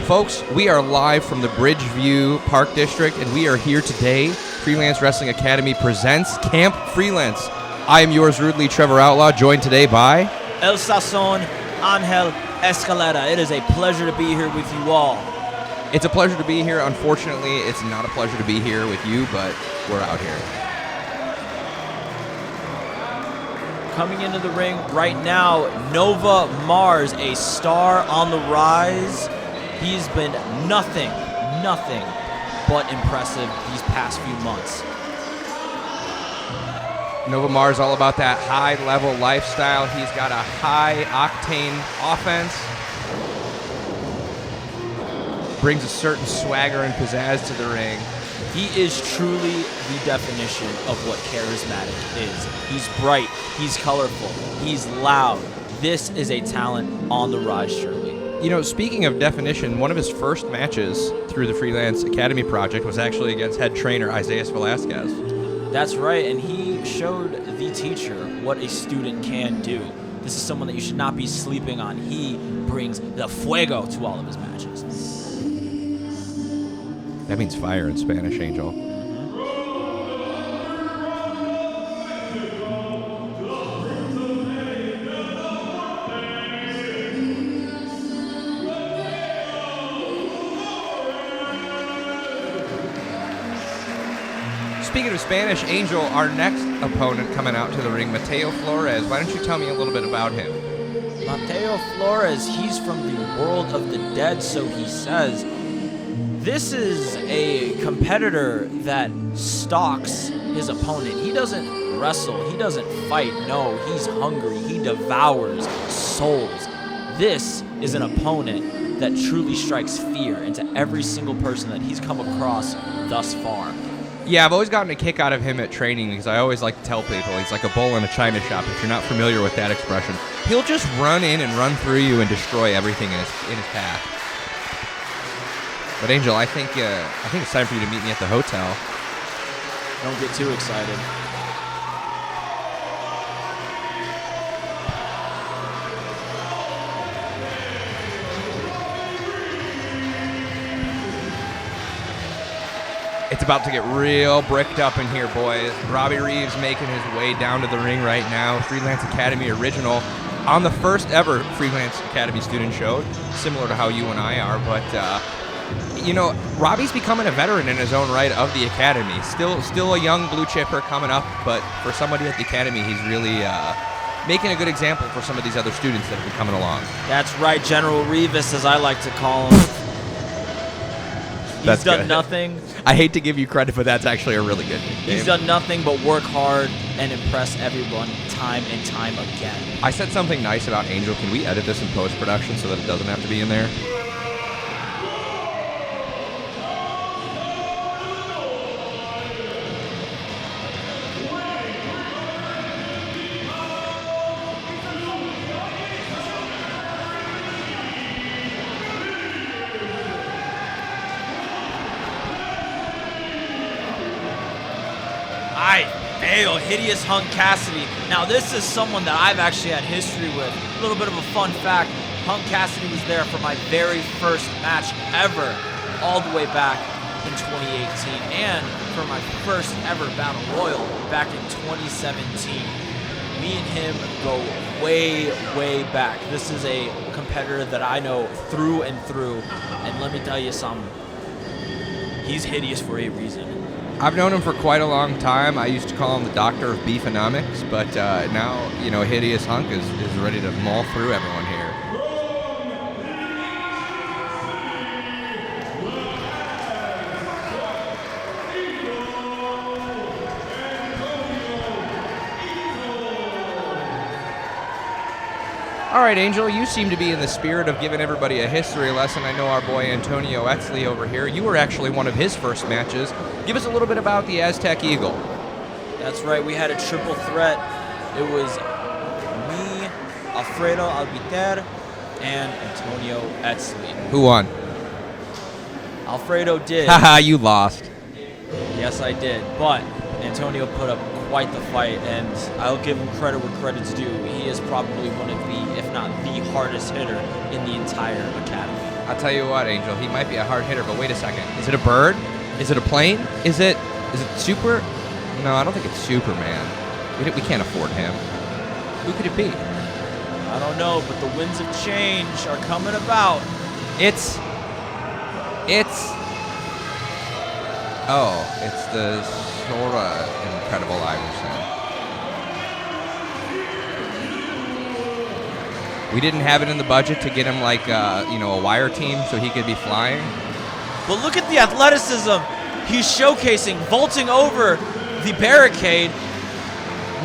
Folks, we are live from the Bridgeview Park District, and we are here today. Freelance Wrestling Academy presents Camp Freelance. I am yours rudely, Trevor Outlaw, joined today by... El Sazon Angel Escalera. It is a pleasure to be here with you all. It's a pleasure to be here. Unfortunately, it's not a pleasure to be here with you, but we're out here. Coming into the ring right now, Nova Marz, a star on the rise. He's been nothing but impressive these past few months. Nova Marz, all about that high-level lifestyle. He's got a high-octane offense. Brings a certain swagger and pizzazz to the ring. He is truly the definition of what charismatic is. He's bright, he's colorful, he's loud. This is a talent on the rise, surely. You know, speaking of definition, one of his first matches through the Freelance Academy project was actually against head trainer Isaiah Velasquez. That's right, and he showed the teacher what a student can do. This is someone that you should not be sleeping on. He brings the fuego to all of his matches. That means fire in Spanish, Angel. Speaking of Spanish, Angel, our next opponent coming out to the ring, Mateo Flores. Why don't you tell me a little bit about him? Mateo Flores, he's from the world of the dead, so he says. This is a competitor that stalks his opponent. He doesn't wrestle. He doesn't fight. No, he's hungry. He devours souls. This is an opponent that truly strikes fear into every single person that he's come across thus far. Yeah, I've always gotten a kick out of him at training because I always like to tell people he's like a bull in a china shop. If you're not familiar with that expression, he'll just run in and run through you and destroy everything in his path. But Angel, I think it's time for you to meet me at the hotel. Don't get too excited. It's about to get real bricked up in here, boys. Robbie Reeves making his way down to the ring right now. Freelance Academy original on the first ever Freelance Academy student show, similar to how you and I are, but you know, Robbie's becoming a veteran in his own right of the Academy. Still a young blue chipper coming up, but for somebody at the Academy, he's really making a good example for some of these other students that have been coming along. That's right, General Reeves, as I like to call him. He's done nothing. I hate to give you credit, but that's actually a really good name. He's done nothing but work hard and impress everyone time and time again. I said something nice about Angel. Can we edit this in post-production so that it doesn't have to be in there? Hideous Hunk Kasady. Now this is someone that I've actually had history with. A little bit of a fun fact, Hunk Kasady was there for my very first match ever, all the way back in 2018, and for my first ever Battle Royal back in 2017. Me and him go way, way back. This is a competitor that I know through and through, and let me tell you something, he's hideous for a reason. I've known him for quite a long time. I used to call him the doctor of beefonomics, but now, you know, Hideous Hunk is ready to maul through everyone here. All right, Angel, you seem to be in the spirit of giving everybody a history lesson. I know our boy Antonio Eztli over here. You were actually one of his first matches. Give us a little bit about the Aztec Eagle. That's right. We had a triple threat. It was me, Alfredo, Albiter, and Antonio Eztli. Who won? Alfredo did. Haha, you lost. Yes, I did. But Antonio put up quite the fight, and I'll give him credit where credit's due. He is probably one of the, if not the hardest hitter in the entire academy. I'll tell you what, Angel, he might be a hard hitter, but wait a second. Is it a bird? Is it a plane? Is it super? No, I don't think it's Superman. We can't afford him. Who could it be? I don't know, but the winds of change are coming about. It's the Sowa Incredible Iverson. We didn't have it in the budget to get him like a wire team so he could be flying. But look at the athleticism he's showcasing, vaulting over the barricade,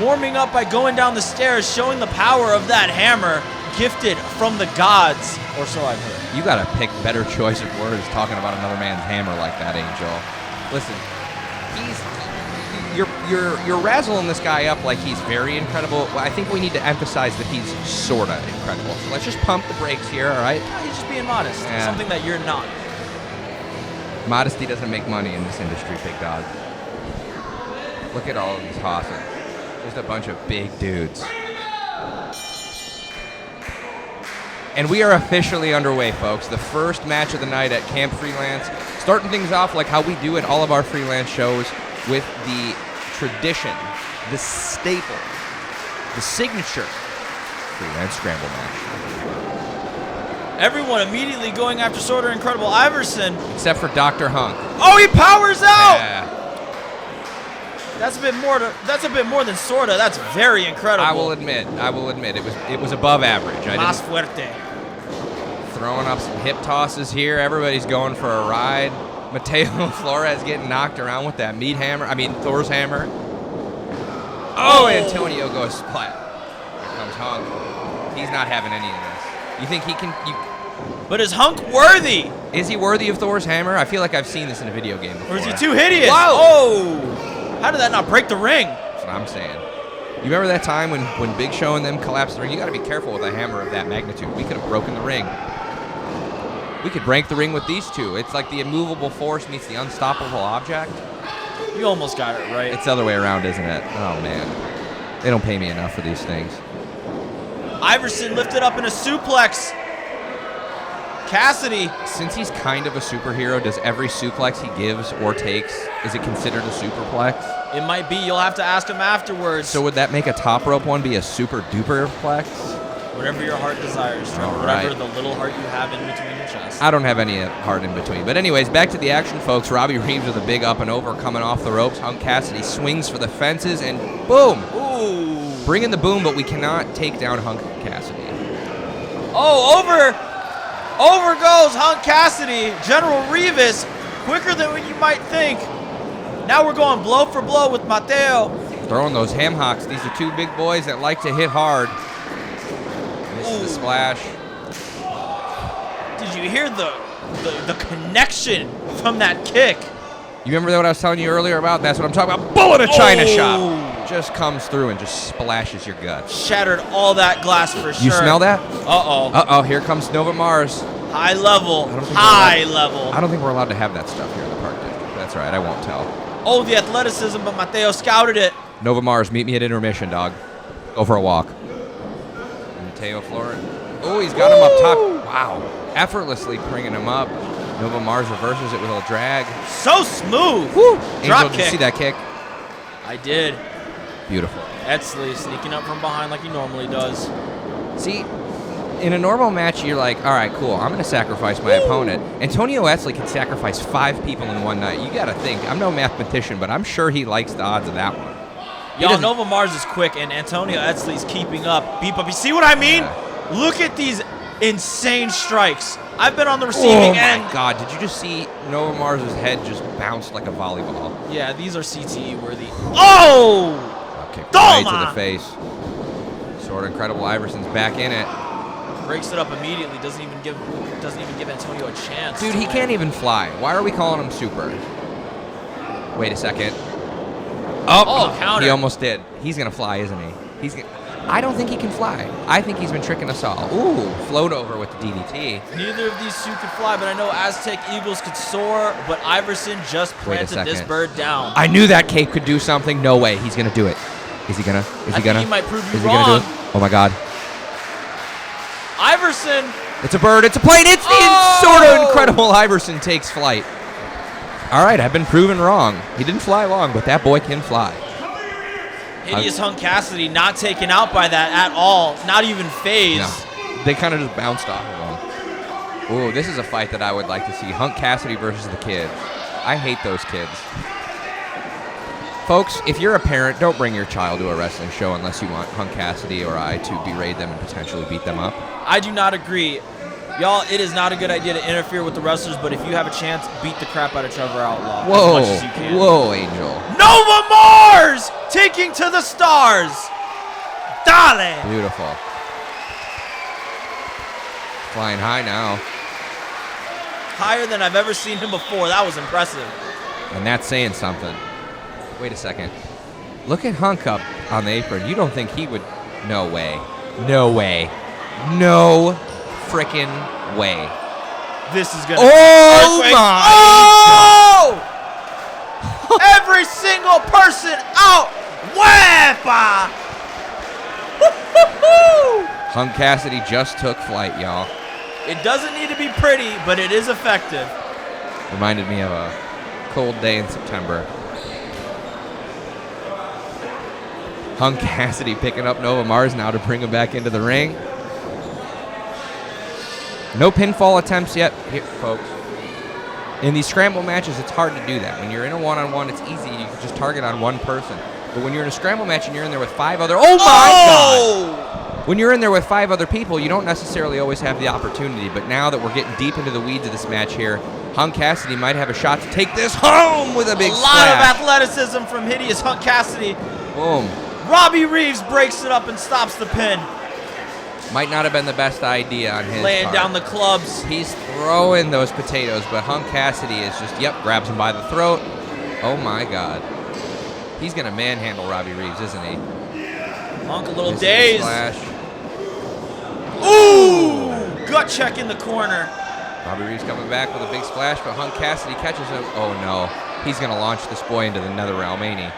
warming up by going down the stairs, showing the power of that hammer gifted from the gods, or so I've heard. You gotta pick better choice of words talking about another man's hammer like that, Angel. Listen, you're razzling this guy up like he's very incredible. Well, I think we need to emphasize that he's sorta incredible. So let's just pump the brakes here, all right? Yeah, he's just being modest. Yeah. Something that you're not. Modesty doesn't make money in this industry, big dog. Look at all of these hosses. Just a bunch of big dudes. And we are officially underway, folks. The first match of the night at Camp Freelance. Starting things off like how we do at all of our freelance shows with the tradition, the staple, the signature Freelance Scramble match. Everyone immediately going after Sorter Incredible Iverson. Except for Dr. Hunk. Oh, he powers out! Yeah. That's a bit more than sorta. That's very incredible. I will admit, it was above average. Más fuerte. Throwing up some hip tosses here. Everybody's going for a ride. Mateo and Flores getting knocked around with that Thor's hammer. Oh, Antonio goes splat. Here comes Hunk. He's not having any of this. You think he can? But is Hunk worthy? Is he worthy of Thor's hammer? I feel like I've seen this in a video game before. Or is he too hideous? Whoa! Oh! How did that not break the ring? That's what I'm saying. You remember that time when Big Show and them collapsed the ring? You got to be careful with a hammer of that magnitude. We could have broken the ring. We could break the ring with these two. It's like the immovable force meets the unstoppable object. You almost got it right. It's the other way around, isn't it? Oh, man. They don't pay me enough for these things. Iverson lifted up in a suplex. Kasady. Since he's kind of a superhero, does every suplex he gives or takes, is it considered a superplex? It might be. You'll have to ask him afterwards. So would that make a top rope one be a super duper plex? Whatever your heart desires, Trent. Whatever the little heart you have in between your chest. I don't have any heart in between. But anyways, back to the action, folks. Robbie Reeves with a big up and over coming off the ropes. Hunk Kasady swings for the fences and boom! Ooh. Bring in the boom, but we cannot take down Hunk Kasady. Oh, over goes Hunk Kasady. General Reeves, quicker than what you might think. Now we're going blow for blow with Mateo. Throwing those ham hocks. These are two big boys that like to hit hard. Misses the splash. Did you hear the connection from that kick? You remember what I was telling you earlier about? That's what I'm talking about. Bull in a china shop. Just comes through and just splashes your guts. Shattered all that glass for sure. You smell that? Uh-oh. Uh-oh, here comes Nova Marz. High level. High level. I don't think we're allowed to have that stuff here in the Park District. That's right, I won't tell. Oh, the athleticism, but Mateo scouted it. Nova Marz, meet me at intermission, dog. Go for a walk. Mateo Flores. Oh, he's got him up top. Wow. Effortlessly bringing him up. Nova Marz reverses it with a drag. So smooth. Woo. Drop Angel, kick. did you see that kick? I did. Beautiful. Eztli sneaking up from behind like he normally does. See, in a normal match, you're like, all right, cool, I'm going to sacrifice my opponent. Antonio Eztli can sacrifice 5 people in one night. You got to think. I'm no mathematician, but I'm sure he likes the odds of that one. Y'all, Nova Marz is quick, and Antonio Eztli's keeping up. Beep up. You see what I mean? Yeah. Look at these insane strikes. I've been on the receiving end. Oh, my God. Did you just see Nova Marz's head just bounce like a volleyball? Yeah, these are CTE worthy. Oh! Okay, right to the face. Sort of Incredible Iverson's back in it. Breaks it up immediately. Doesn't even give Antonio a chance. Dude, he can't even fly. Why are we calling him super? Wait a second. Oh, counter. He almost did. He's going to fly, isn't he? I don't think he can fly. I think he's been tricking us all. Ooh, float over with the DDT. Neither of these two could fly, but I know Aztec Eagles could soar, but Iverson just planted this bird down. I knew that cape could do something. No way. He's going to do it. Is he going to? I think he might prove you Is he wrong. going to do it? Oh, my God. Iverson. It's a bird. It's a plane. It's the sort of incredible Iverson takes flight. All right, I've been proven wrong. He didn't fly long, but that boy can fly. Hideous Hunk Kasady not taken out by that at all. Not even phased. No. They kind of just bounced off of him. Ooh, this is a fight that I would like to see. Hunk Kasady versus the kids. I hate those kids. Folks, if you're a parent, don't bring your child to a wrestling show unless you want Hunk Kasady or I to berate them and potentially beat them up. I do not agree. Y'all, it is not a good idea to interfere with the wrestlers, but if you have a chance, beat the crap out of Trevor Outlaw Whoa, as much as you can. Whoa, Angel. Nova Marz taking to the stars. Dale. Beautiful. Flying high now. Higher than I've ever seen him before. That was impressive. And that's saying something. Wait a second. Look at Hunk up on the apron. You don't think he would? No way. No way. No frickin' way. This is gonna. Oh be my! Oh! Every single person out. Wepa! Hunk Kasady just took flight, y'all. It doesn't need to be pretty, but it is effective. Reminded me of a cold day in September. Hunk Kasady picking up Nova Marz now to bring him back into the ring. No pinfall attempts yet, here, folks. In these scramble matches, it's hard to do that. When you're in a one-on-one, it's easy. You can just target on one person. But when you're in a scramble match and you're in there with 5 other... Oh, my God! When you're in there with 5 other people, you don't necessarily always have the opportunity. But now that we're getting deep into the weeds of this match here, Hunk Kasady might have a shot to take this home with a big splash. A lot of athleticism from Hideous Hunk Kasady. Boom. Robbie Reeves breaks it up and stops the pin. Might not have been the best idea on his Laying part. down the clubs. He's throwing those potatoes, but Hunk Kasady is just, grabs him by the throat. Oh, my God. He's going to manhandle Robbie Reeves, isn't he? Hunk a little dazed. Splash. Ooh! Gut check in the corner. Robbie Reeves coming back with a big splash, but Hunk Kasady catches him. Oh, no. He's going to launch this boy into the nether realm, ain't he?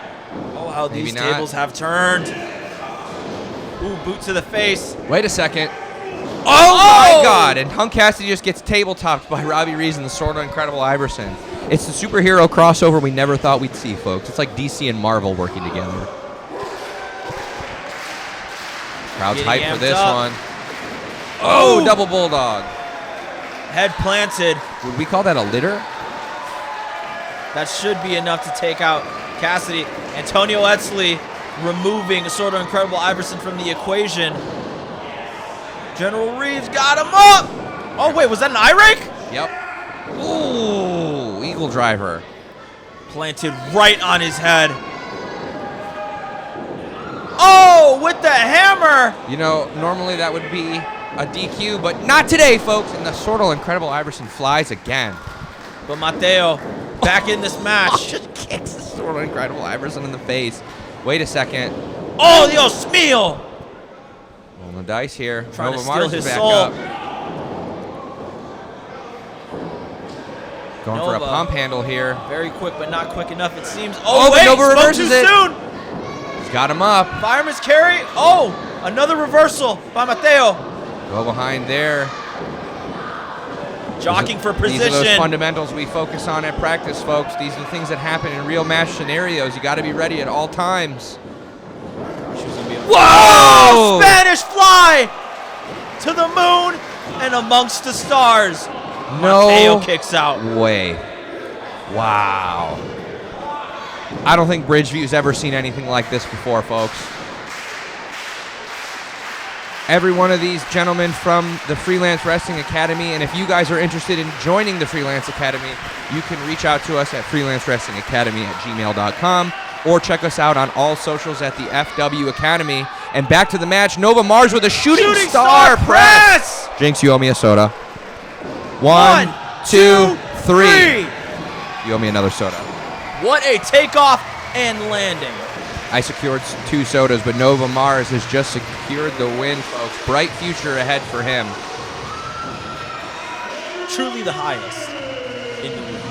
Oh, how these tables have turned. Ooh, boot to the face. Wait a second. Oh, my God. And Hunk Kasady just gets tabletopped by Robbie Reeves and the sort of incredible Iverson. It's the superhero crossover we never thought we'd see, folks. It's like DC and Marvel working together. Crowd's hyped for this one. Oh, double bulldog. Head planted. Would we call that a litter? That should be enough to take out Kasady. Antonio Eztli removing sort of incredible Iverson from the equation. General Reeves got him up. Oh, wait, was that an eye rake? Yep. Ooh, eagle driver. Planted right on his head. Oh, with the hammer. You know, normally that would be a DQ, but not today, folks. And the sort of incredible Iverson flies again. But Mateo back in this match. Just kicks the sort of incredible Iverson in the face. Wait a second. Oh, Dios mío. Rolling the dice here. Trying Nova to steal Marz his is back soul. up. Going Nova. for a pump handle here. Very quick, but not quick enough, it seems. Oh, wait, Nova spoke reverses too it. soon. He's got him up. Fireman's carry. Oh, another reversal by Mateo. Go behind there. Jockeying for These are those position. fundamentals we focus on at practice, folks. These are the things that happen in real match scenarios. You got to be ready at all times. Whoa! Spanish fly to the moon and amongst the stars. No Mateo kicks out. way. Wow. I don't think Bridgeview's ever seen anything like this before, folks. Every one of these gentlemen from the Freelance Wrestling Academy, and if you guys are interested in joining the Freelance Academy, you can reach out to us at freelancewrestlingacademy@gmail.com or check us out on all socials at the FW Academy. And back to the match, Nova Marz with a shooting star press. Jinx, you owe me a soda. One, two, three. You owe me another soda. What a takeoff and landing. I secured 2 sodas, but Nova Marz has just secured the win, folks. Bright future ahead for him. Truly the highest in the league.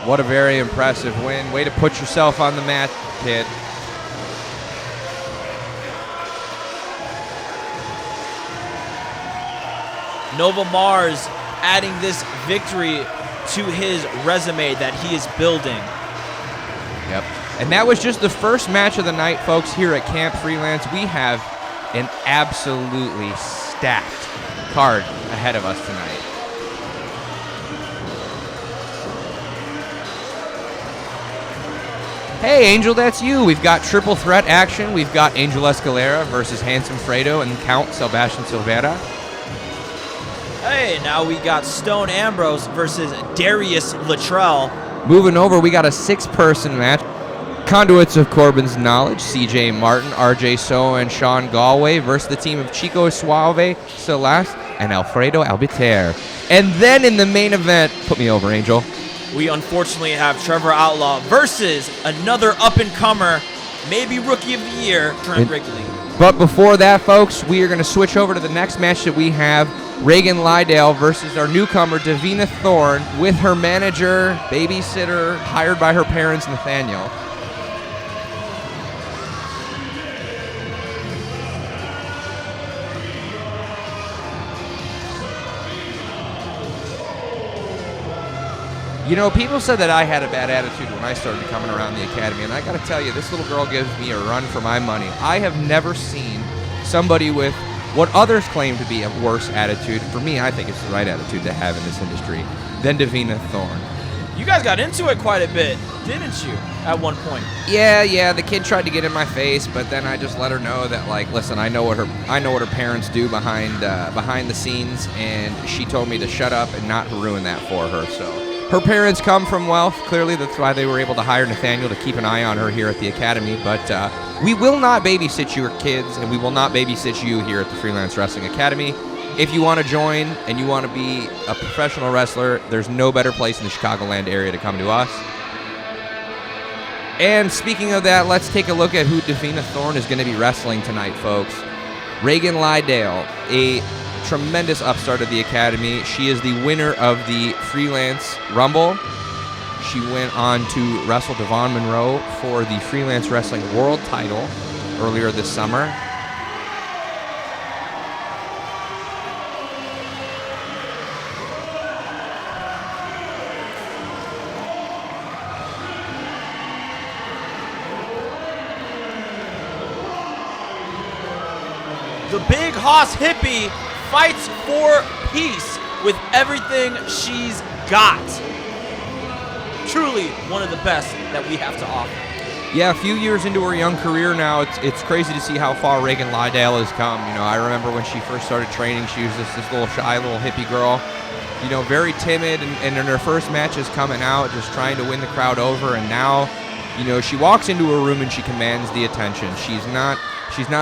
What a very impressive win. Way to put yourself on the mat, kid. Nova Marz adding this victory to his resume that he is building. Yep. And that was just the first match of the night, folks, here at Camp Freelance. We have an absolutely stacked card ahead of us tonight. Hey, Angel, that's you. We've got triple threat action. We've got Angel Escalera versus Handsome Fredo and Count Sebastian Silvera. Hey, now we got Stone Ambrose versus Darius Latrell. Moving over, we got a 6-person match. Conduits of Corbin's Knowledge, CJ Martin, RJ Sowa, and Sean Galway versus the team of Chico, Suave, Celest, and Alfredo Albiter. And then in the main event, put me over, Angel. We unfortunately have Trevor Outlaw versus another up-and-comer, maybe Rookie of the Year, Trent Wrigley. But before that, folks, we are going to switch over to the next match that we have. Regan Lydale versus our newcomer, Davina Thorne, with her manager, babysitter, hired by her parents, Nathaniel. You know, people said that I had a bad attitude when I started coming around the academy, and I got to tell you, this little girl gives me a run for my money. I have never seen somebody with what others claim to be a worse attitude. For me, I think it's the right attitude to have in this industry than Davina Thorne. You guys got into it quite a bit, didn't you, at one point? Yeah, the kid tried to get in my face, but then I just let her know that, like, listen, I know what her parents do behind the scenes, and she told me to shut up and not ruin that for her, so... Her parents come from wealth. Clearly, that's why they were able to hire Nathaniel to keep an eye on her here at the academy. But we will not babysit your kids, and we will not babysit you here at the Freelance Wrestling Academy. If you want to join and you want to be a professional wrestler, there's no better place in the Chicagoland area to come to us. And speaking of that, let's take a look at who Davina Thorne is going to be wrestling tonight, folks. Regan Lydale, a tremendous upstart of the academy. She is the winner of the Freelance Rumble. She went on to wrestle Devon Monroe for the Freelance Wrestling World title earlier this summer. The Big Hoss Hippie fights for peace with everything she's got. Truly one of the best that we have to offer. Yeah, a few years into her young career now, it's crazy to see how far Regan Lydale has come. You know, I remember when she first started training, she was just this little shy little hippie girl. You know, very timid, and in her first matches coming out, just trying to win the crowd over, and now, you know, she walks into a room and she commands the attention. She's not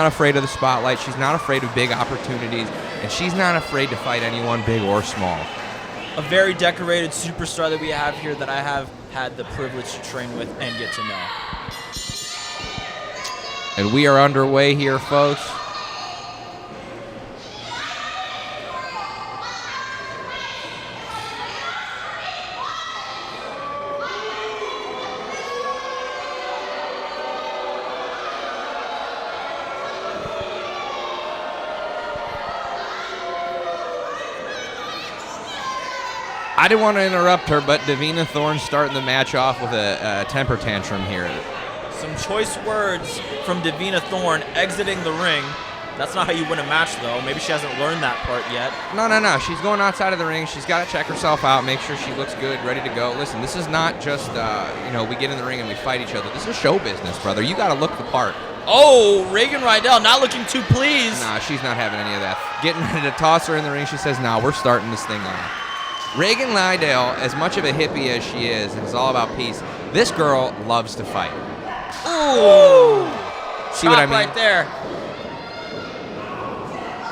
afraid of the spotlight. She's not afraid of big opportunities. And she's not afraid to fight anyone big or small. A very decorated superstar that we have here that I have had the privilege to train with and get to know. And we are underway here, folks. I didn't want to interrupt her, but Davina Thorne starting the match off with a temper tantrum here. Some choice words from Davina Thorne exiting the ring. That's not how you win a match, though. Maybe she hasn't learned that part yet. No. She's going outside of the ring. She's got to check herself out, make sure she looks good, ready to go. Listen, this is not just, we get in the ring and we fight each other. This is show business, brother. You got to look the part. Oh, Regan Lydale not looking too pleased. Nah, she's not having any of that. Getting ready to toss her in the ring, she says, nah, we're starting this thing off. Regan Lydale, as much of a hippie as she is, and it's all about peace, this girl loves to fight. Ooh! See what I mean? Right there.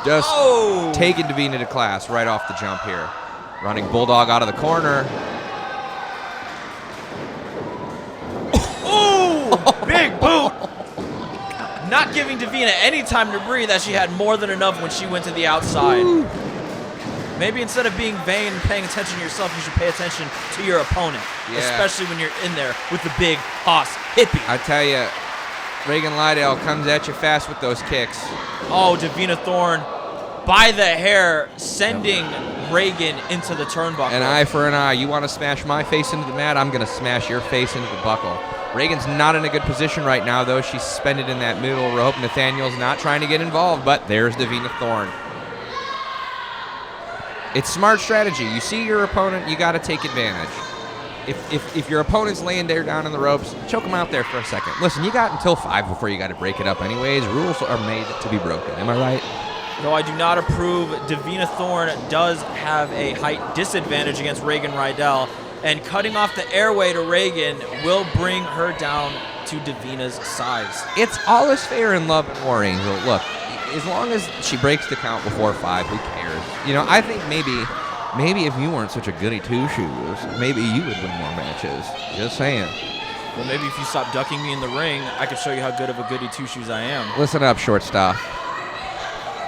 Just taking Davina to class right off the jump here. Running Bulldog out of the corner. Big boot. Not giving Davina any time to breathe, as she had more than enough when she went to the outside. Ooh. Maybe instead of being vain and paying attention to yourself, you should pay attention to your opponent. Yeah. Especially when you're in there with the big hoss hippie. I tell you, Regan Lydale comes at you fast with those kicks. Oh, Davina Thorne by the hair, sending Regan into the turnbuckle. An eye for an eye. You want to smash my face into the mat? I'm going to smash your face into the buckle. Regan's not in a good position right now, though. She's suspended in that middle rope. Nathaniel's not trying to get involved, but there's Davina Thorne. It's smart strategy. You see your opponent, you got to take advantage. If your opponent's laying there down in the ropes, choke him out there for a second. Listen, you got until 5 before you got to break it up anyways. Rules are made to be broken. Am I right? Though I do not approve, Davina Thorne does have a height disadvantage against Regan Rydell, and cutting off the airway to Regan will bring her down to Davina's size. It's all is fair in love and war, Angel. Look, as long as she breaks the count before 5, who cares? You know, I think maybe if you weren't such a goody two-shoes, maybe you would win more matches. Just saying. Well, maybe if you stop ducking me in the ring, I could show you how good of a goody two-shoes I am. Listen up, shortstop.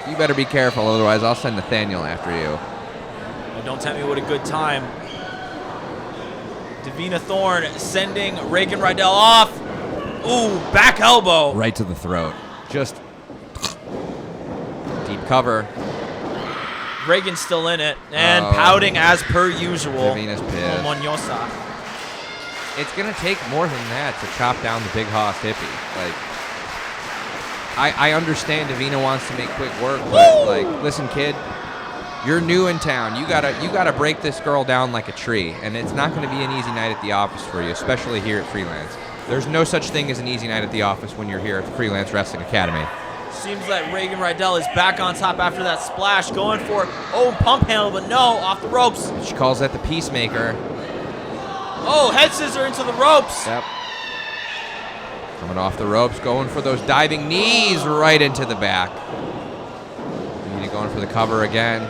You better be careful, otherwise I'll send Nathaniel after you. Well, don't tell me what a good time. Davina Thorne sending Regan Rydell off. Ooh, back elbow. Right to the throat. Just deep cover. Regan's still in it and pouting as per usual. Davina's pissed. Monyosa. It's going to take more than that to chop down the big hoss hippie. Like, I understand Davina wants to make quick work, but like, listen, kid, you're new in town. You gotta break this girl down like a tree, and it's not going to be an easy night at the office for you, especially here at Freelance. There's no such thing as an easy night at the office when you're here at the Freelance Wrestling Academy. Seems like Regan Rydell is back on top after that splash, going for it. Oh, pump handle, but no, off the ropes. She calls that the peacemaker. Oh, head scissor into the ropes. Yep. Coming off the ropes, going for those diving knees right into the back. Davina going for the cover again.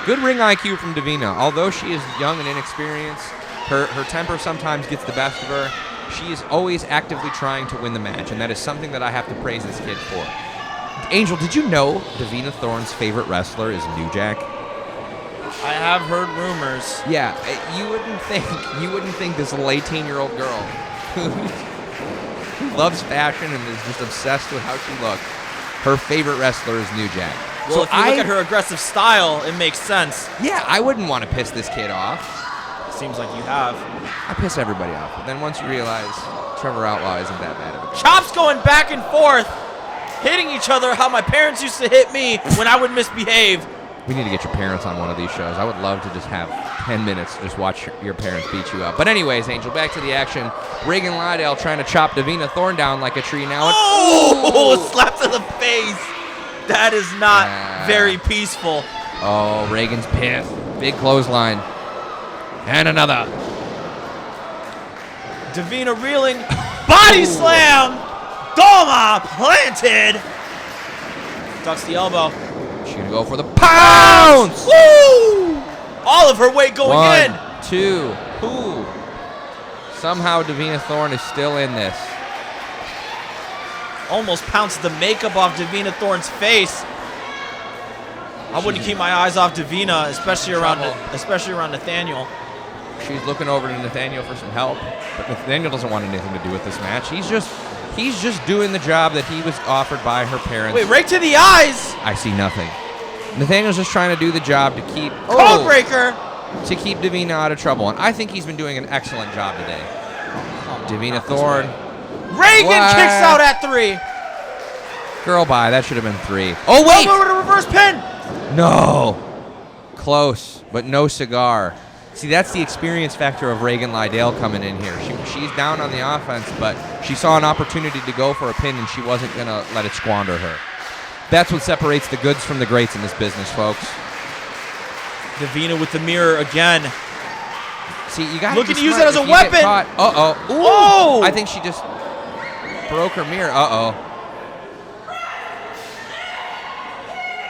Good ring IQ from Davina. Although she is young and inexperienced, her temper sometimes gets the best of her. She is always actively trying to win the match, and that is something that I have to praise this kid for. Angel, did you know Davina Thorne's favorite wrestler is New Jack? I have heard rumors. Yeah, you wouldn't think this little 18-year-old girl who loves fashion and is just obsessed with how she looks, her favorite wrestler is New Jack. Well, if you look at her aggressive style, it makes sense. Yeah, I wouldn't want to piss this kid off. Seems like you have. I piss everybody off, but then once you realize Trevor Outlaw isn't that bad of a guy. Chops going back and forth, hitting each other how my parents used to hit me when I would misbehave. We need to get your parents on one of these shows. I would love to just have 10 minutes to just watch your parents beat you up. But anyways, Angel, back to the action. Regan Lydale trying to chop Davina Thorne down like a tree now. Oh, slap to the face. That is not very peaceful. Oh, Regan's pissed. Big clothesline. And another. Davina reeling. Body slam. Doma planted. Ducks the elbow. She's going to go for the pounce. Woo! All of her weight going in. 1, 2. Ooh. Somehow Davina Thorne is still in this. Almost pounced the makeup off Davina Thorne's face. I wouldn't keep my eyes off Davina, especially around Nathaniel. She's looking over to Nathaniel for some help, but Nathaniel doesn't want anything to do with this match. He's just doing the job that he was offered by her parents. Wait, right to the eyes. I see nothing. Nathaniel's just trying to do the job to keep Codebreaker to keep Davina out of trouble, and I think he's been doing an excellent job today. Davina Thorne. Regan kicks out at 3. Girl, bye. That should have been 3. Oh wait! Oh, reverse pin. No. Close, but no cigar. See, that's the experience factor of Regan Lydale coming in here. She's down on the offense, but she saw an opportunity to go for a pin, and she wasn't going to let it squander her. That's what separates the goods from the greats in this business, folks. Davina with the mirror again. See, you got looking to use it as a weapon. Uh-oh. Oh! I think she just broke her mirror. Uh-oh.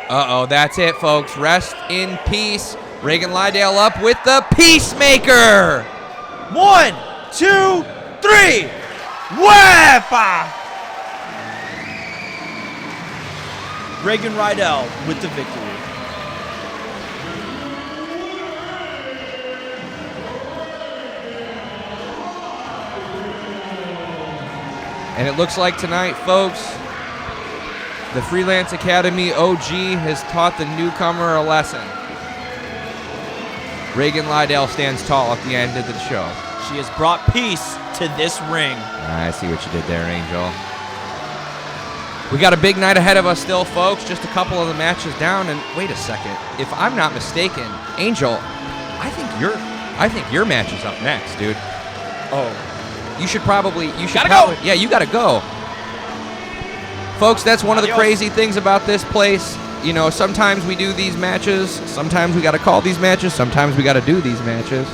Uh-oh, that's it, folks. Rest in peace. Regan Lydale up with the Peacemaker. 1, 2, 3. Wepa! Regan Lydale with the victory. And it looks like tonight, folks, the Freelance Academy OG has taught the newcomer a lesson. Regan Lydale stands tall at the end of the show. She has brought peace to this ring. I see what you did there, Angel. We got a big night ahead of us still, folks. Just a couple of the matches down. And wait a second. If I'm not mistaken, Angel, I think your match is up next, dude. Oh. You should probably. Gotta go. Yeah, you gotta go. Folks, that's one of the crazy things about this place. You know, sometimes we do these matches. Sometimes we gotta call these matches. Sometimes we gotta do these matches.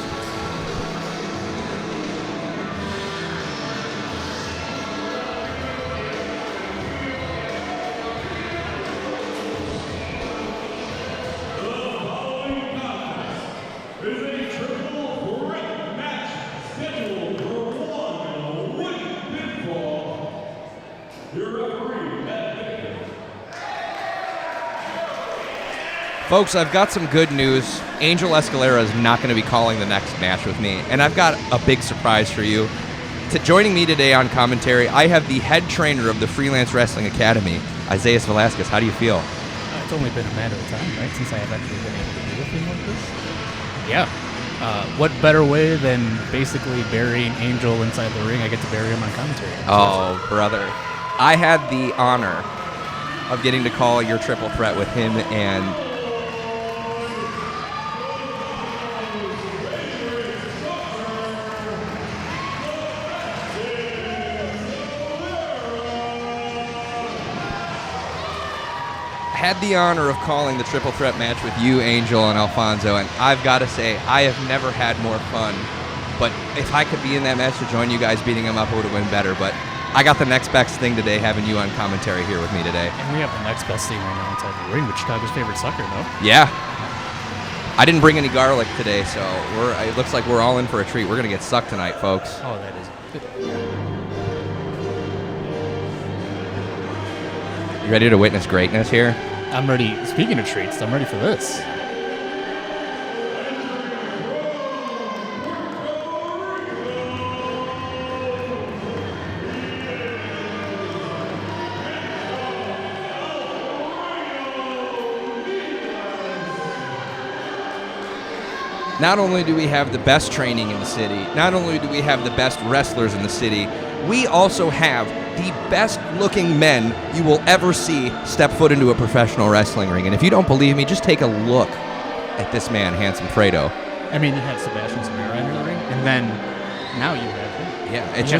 Folks, I've got some good news. Angel Escalera is not going to be calling the next match with me, and I've got a big surprise for you. Joining me today on commentary, I have the head trainer of the Freelance Wrestling Academy, Isaias Velasquez. How do you feel? It's only been a matter of time, right, since I have actually been able to do a thing like this. Yeah. What better way than basically burying Angel inside the ring? I get to bury him on commentary. Oh, brother. I had the honor of getting to call your triple threat with him and had the honor of calling the triple threat match with you, Angel, and Alfonso, and I've got to say, I have never had more fun. But if I could be in that match to join you guys beating them up, it would have been better. But I got the next best thing today, having you on commentary here with me today. And we have the next best thing right now inside the ring with Chicago's favorite sucker, no? Yeah. I didn't bring any garlic today, so it looks like we're all in for a treat. We're going to get sucked tonight, folks. Oh, that is good. You ready to witness greatness here? I'm ready. Speaking of treats, I'm ready for this. Not only do we have the best training in the city, not only do we have the best wrestlers in the city, we also have the best-looking men you will ever see step foot into a professional wrestling ring. And if you don't believe me, just take a look at this man, Handsome Fredo. I mean, you had Sebastian in the ring, and then now you have him. Yeah, it's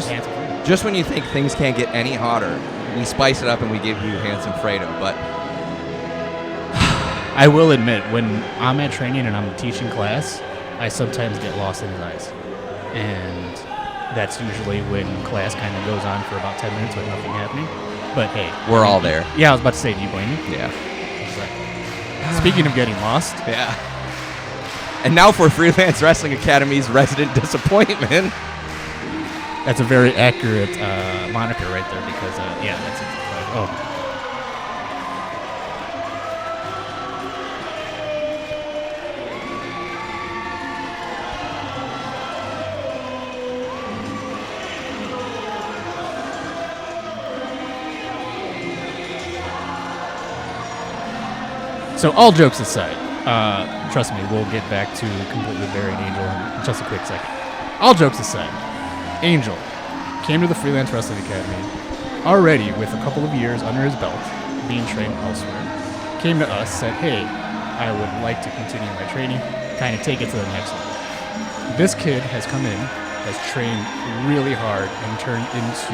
just when you think things can't get any hotter, we spice it up and we give you Handsome Fredo. But I will admit, when I'm at training and I'm teaching class, I sometimes get lost in his eyes. And that's usually when class kind of goes on for about 10 minutes with nothing happening. But hey. We're all there. Yeah, I was about to say, do you blame me? Yeah. Speaking of getting lost. Yeah. And now for Freelance Wrestling Academy's resident disappointment. That's a very accurate moniker right there because, yeah, that's it. Oh. So all jokes aside, trust me, we'll get back to completely burying Angel in just a quick second. All jokes aside, Angel came to the Freelance Wrestling Academy already with a couple of years under his belt, being trained elsewhere. Came to us, said, hey, I would like to continue my training, kind of take it to the next level. This kid has come in, has trained really hard, and turned into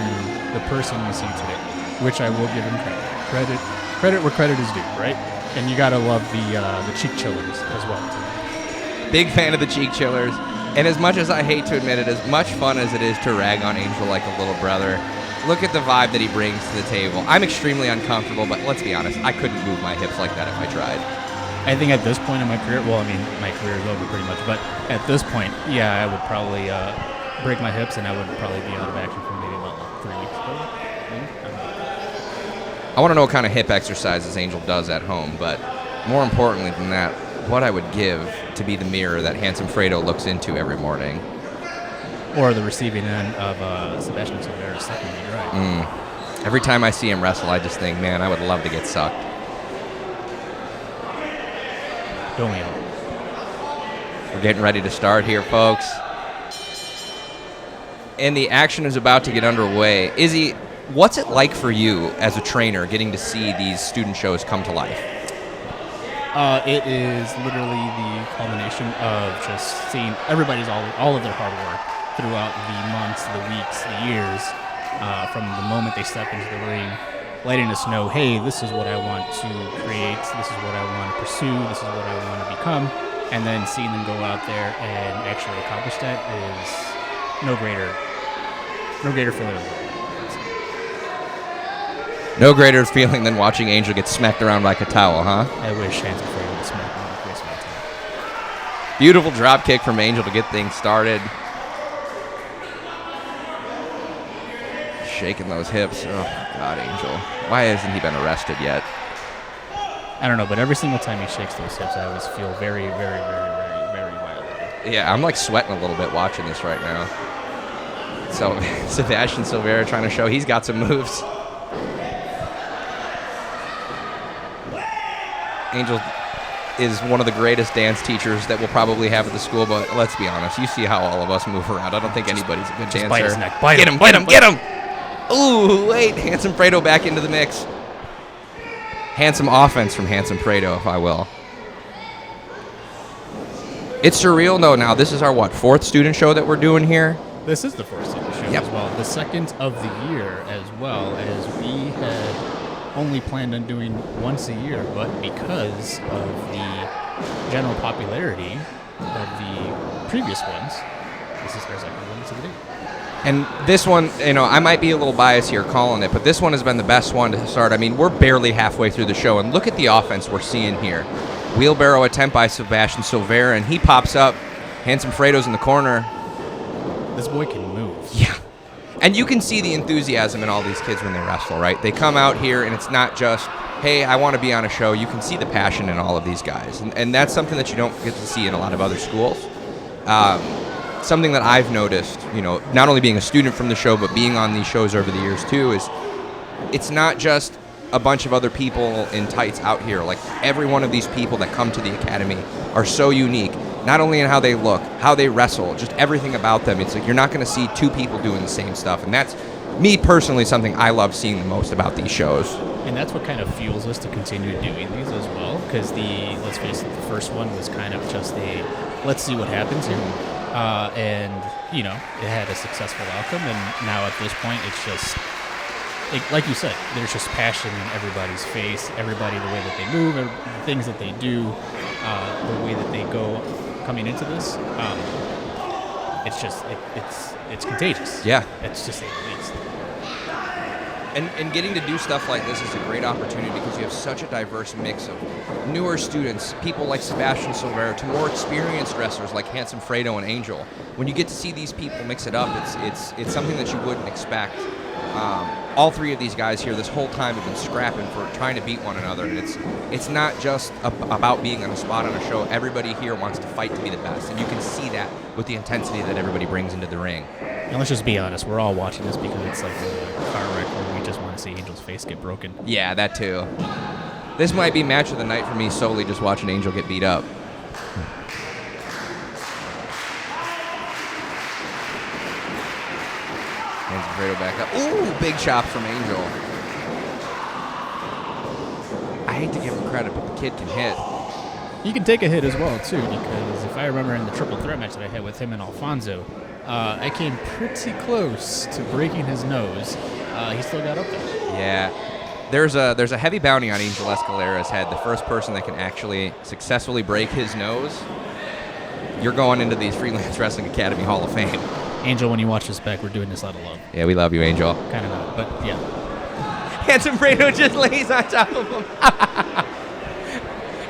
the person we see today, which I will give him credit. Credit where credit is due, right? And you gotta love the cheek chillers as well, too. Big fan of the cheek chillers. And as much as I hate to admit it, as much fun as it is to rag on Angel like a little brother, look at the vibe that he brings to the table. I'm extremely uncomfortable, but let's be honest, I couldn't move my hips like that if I tried. I think at this point in my career, well, I mean, my career is over pretty much, but at this point, yeah, I would probably break my hips and I would probably be out of action for maybe about I want to know what kind of hip exercises Angel does at home, but more importantly than that, what I would give to be the mirror that handsome Fredo looks into every morning. Or the receiving end of Sebastian Silvera sucking me dry. Every time I see him wrestle, I just think, man, I would love to get sucked. Don't we all? We're getting ready to start here, folks. And the action is about to get underway. Izzy, what's it like for you as a trainer getting to see these student shows come to life? It is literally the culmination of just seeing everybody's all of their hard work throughout the months, the weeks, the years, from the moment they step into the ring, letting us know, hey, this is what I want to create, this is what I want to pursue, this is what I want to become, and then seeing them go out there and actually accomplish that is no greater feeling. No greater feeling than watching Angel get smacked around like a towel, huh? I wish hands were free to smack me in the face all the time. Beautiful drop kick from Angel to get things started. Shaking those hips. Oh, God, Angel. Why hasn't he been arrested yet? I don't know, but every single time he shakes those hips, I always feel very, very, very, very, very violated. Yeah, I'm like sweating a little bit watching this right now. So, Sebastian Silvera trying to show he's got some moves. Angel is one of the greatest dance teachers that we'll probably have at the school, but let's be honest, you see how all of us move around. I don't think anybody's a good dancer. Bite his neck. Get him! Ooh, wait, handsome Fredo back into the mix. Handsome offense from handsome Fredo, if I will. It's surreal, though, now. This is our, fourth student show that we're doing here? This is the first student show as well. The second of the year as well, as we had only planned on doing once a year, but because of the general popularity of the previous ones, this is our second one to the day. And this one, I might be a little biased here calling it, but this one has been the best one to start. I mean, we're barely halfway through the show, and look at the offense we're seeing here. Wheelbarrow attempt by Sebastian Silvera, and he pops up. Handsome Fredo's in the corner. This boy can move. Yeah. And you can see the enthusiasm in all these kids when they wrestle, right? They come out here, and it's not just, hey, I want to be on a show. You can see the passion in all of these guys. And that's something that you don't get to see in a lot of other schools. Something that I've noticed, not only being a student from the show, but being on these shows over the years, too, is it's not just a bunch of other people in tights out here. Like, every one of these people that come to the academy are so unique. Not only in how they look, how they wrestle, just everything about them. It's like you're not going to see two people doing the same stuff. And that's, me personally, something I love seeing the most about these shows. And that's what kind of fuels us to continue doing these as well. Because let's face it, the first one was kind of just let's see what happens here. And, it had a successful outcome. And now at this point, it's just, like you said, there's just passion in everybody's face, everybody, the way that they move, the things that they do, the way that they go coming into this, it's just it's contagious. Yeah, it's just and getting to do stuff like this is a great opportunity because you have such a diverse mix of newer students, people like Sebastian Silvera, to more experienced wrestlers like handsome Fredo and Angel. When you get to see these people mix it up, it's something that you wouldn't expect. All three of these guys here this whole time have been scrapping for trying to beat one another, and it's not just about being on a spot on a show. Everybody here wants to fight to be the best, and you can see that with the intensity that everybody brings into the ring. And let's just be honest, we're all watching this because it's like a car wreck where we just want to see Angel's face get broken. Yeah, that too. This might be match of the night for me solely just watching Angel get beat up. Alfredo back up. Ooh, big chop from Angel. I hate to give him credit, but the kid can hit. He can take a hit as well, too, because if I remember in the triple threat match that I had with him and Alfonso, I came pretty close to breaking his nose. He still got up there. Yeah. There's a heavy bounty on Angel Escalera's head. The first person that can actually successfully break his nose, you're going into the Freelance Wrestling Academy Hall of Fame. Angel, when you watch this back, we're doing this out of love. Yeah, we love you, Angel. Kind of not, but yeah. Handsome Fredo just lays on top of him.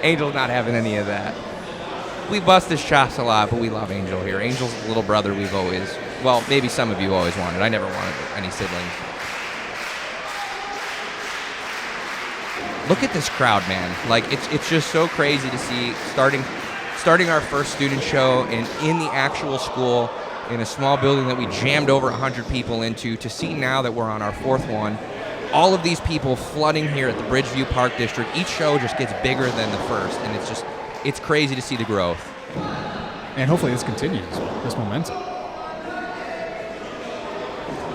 Angel's not having any of that. We bust his chops a lot, but we love Angel here. Angel's the little brother we've always, well, maybe some of you always wanted. I never wanted any siblings. look at this crowd, man. Like, it's just so crazy to see starting our first student show in the actual school in a small building that we jammed over 100 people into, to see now that we're on our 4th one. All of these people flooding here at the Bridgeview Park District. Each show just gets bigger than the first, and it's crazy to see the growth. And hopefully this continues, this momentum.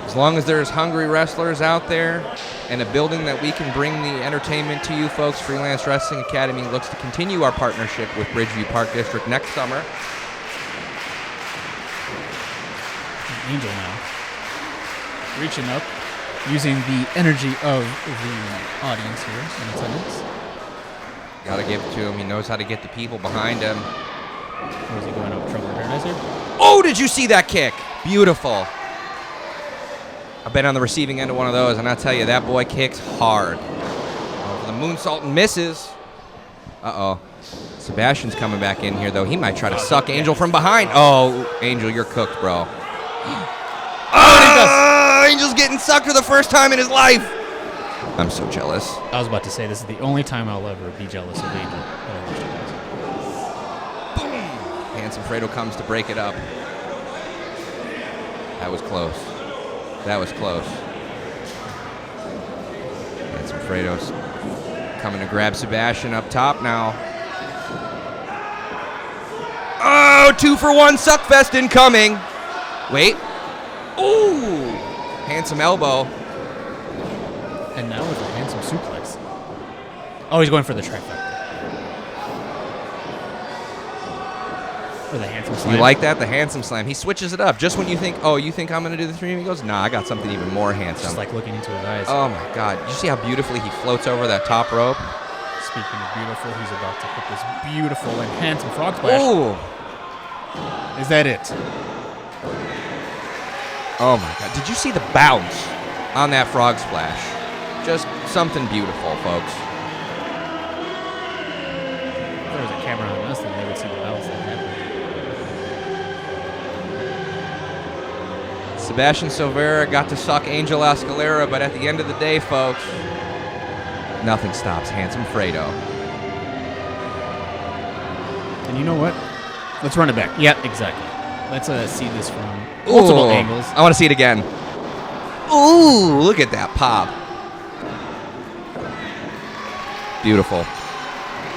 As long as there's hungry wrestlers out there and a building that we can bring the entertainment to you folks, Freelance Wrestling Academy looks to continue our partnership with Bridgeview Park District next summer. Angel now. Reaching up, using the energy of the audience here in attendance. Gotta give it to him. He knows how to get the people behind him. Or is he going up trouble paradise here? Oh, did you see that kick? Beautiful. I've been on the receiving end of one of those, and I tell you, that boy kicks hard. Oh, for the moonsault and misses. Uh-oh. Sebastian's coming back in here, though. He might try to suck Angel from behind. Oh, Angel, you're cooked, bro. Oh, Angel's getting sucked for the first time in his life. I'm so jealous. I was about to say, this is the only time I'll ever be jealous of Angel. Boom! Handsome Fredo comes to break it up. That was close. That was close. Handsome Fredo's coming to grab Sebastian up top now. Oh, 2-for-1 suckfest incoming. Wait. Ooh. Handsome elbow. And now with a handsome suplex. Oh, he's going for the trifecta. Or the handsome slam. You like that? The handsome slam. He switches it up. Just when you think, oh, you think I'm going to do the 3? He goes, nah, I got something even more handsome. Just like looking into his eyes. Oh, my God. You see how beautifully he floats over that top rope? Speaking of beautiful, he's about to hit this beautiful and handsome frog splash. Ooh. Is that it? Oh, my God. Did you see the bounce on that frog splash? Just something beautiful, folks. If there was a camera on us, then they would see the bounce that happened. Sebastian Silvera got to suck Angel Escalera, but at the end of the day, folks, nothing stops Handsome Fredo. And you know what? Let's run it back. Yep, exactly. Let's see this from multiple angles. I want to see it again. Ooh, look at that pop. Beautiful.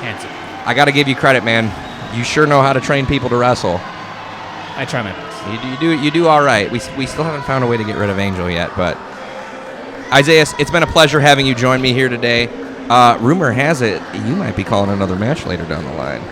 Handsome. I got to give you credit, man. You sure know how to train people to wrestle. I try my best. You do all right. We still haven't found a way to get rid of Angel yet, but Isaiah, it's been a pleasure having you join me here today. Rumor has it you might be calling another match later down the line.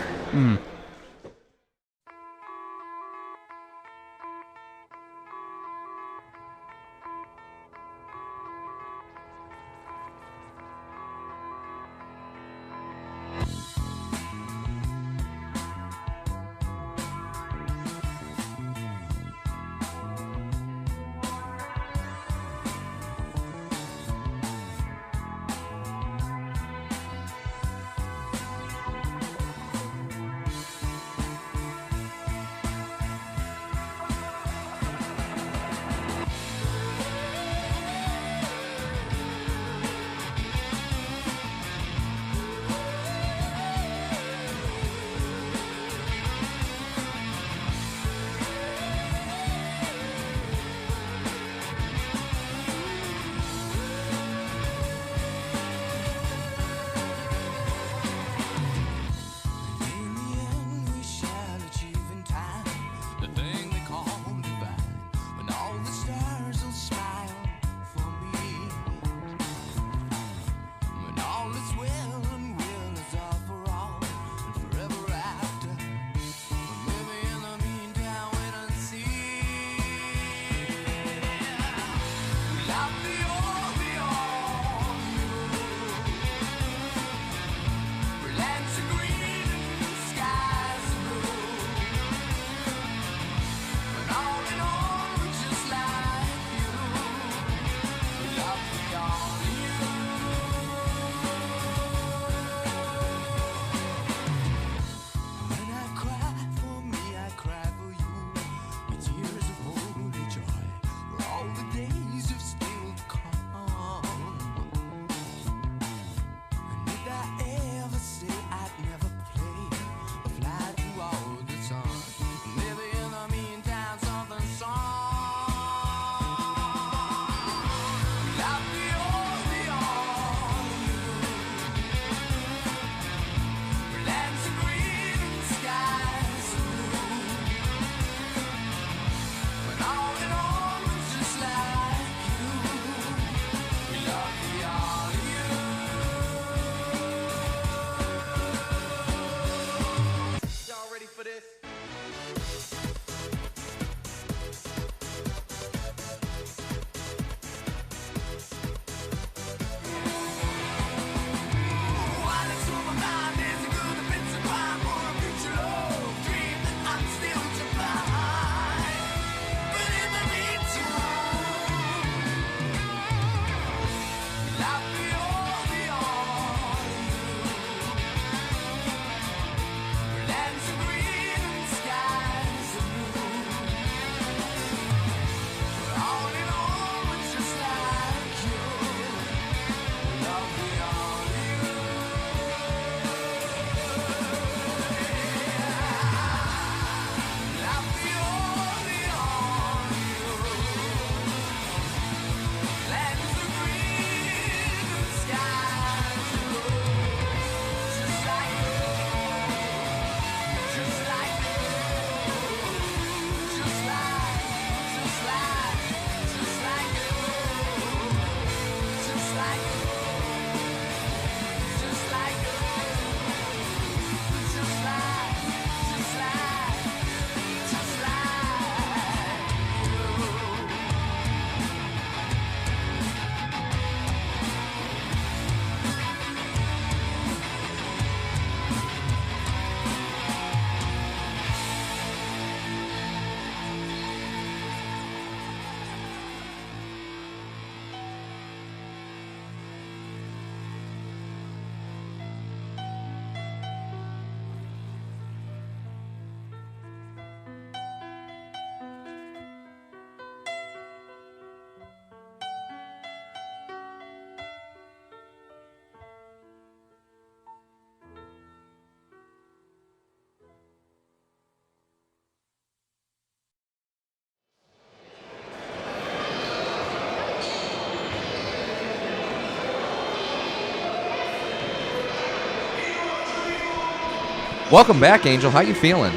Welcome back, Angel. How you feeling? I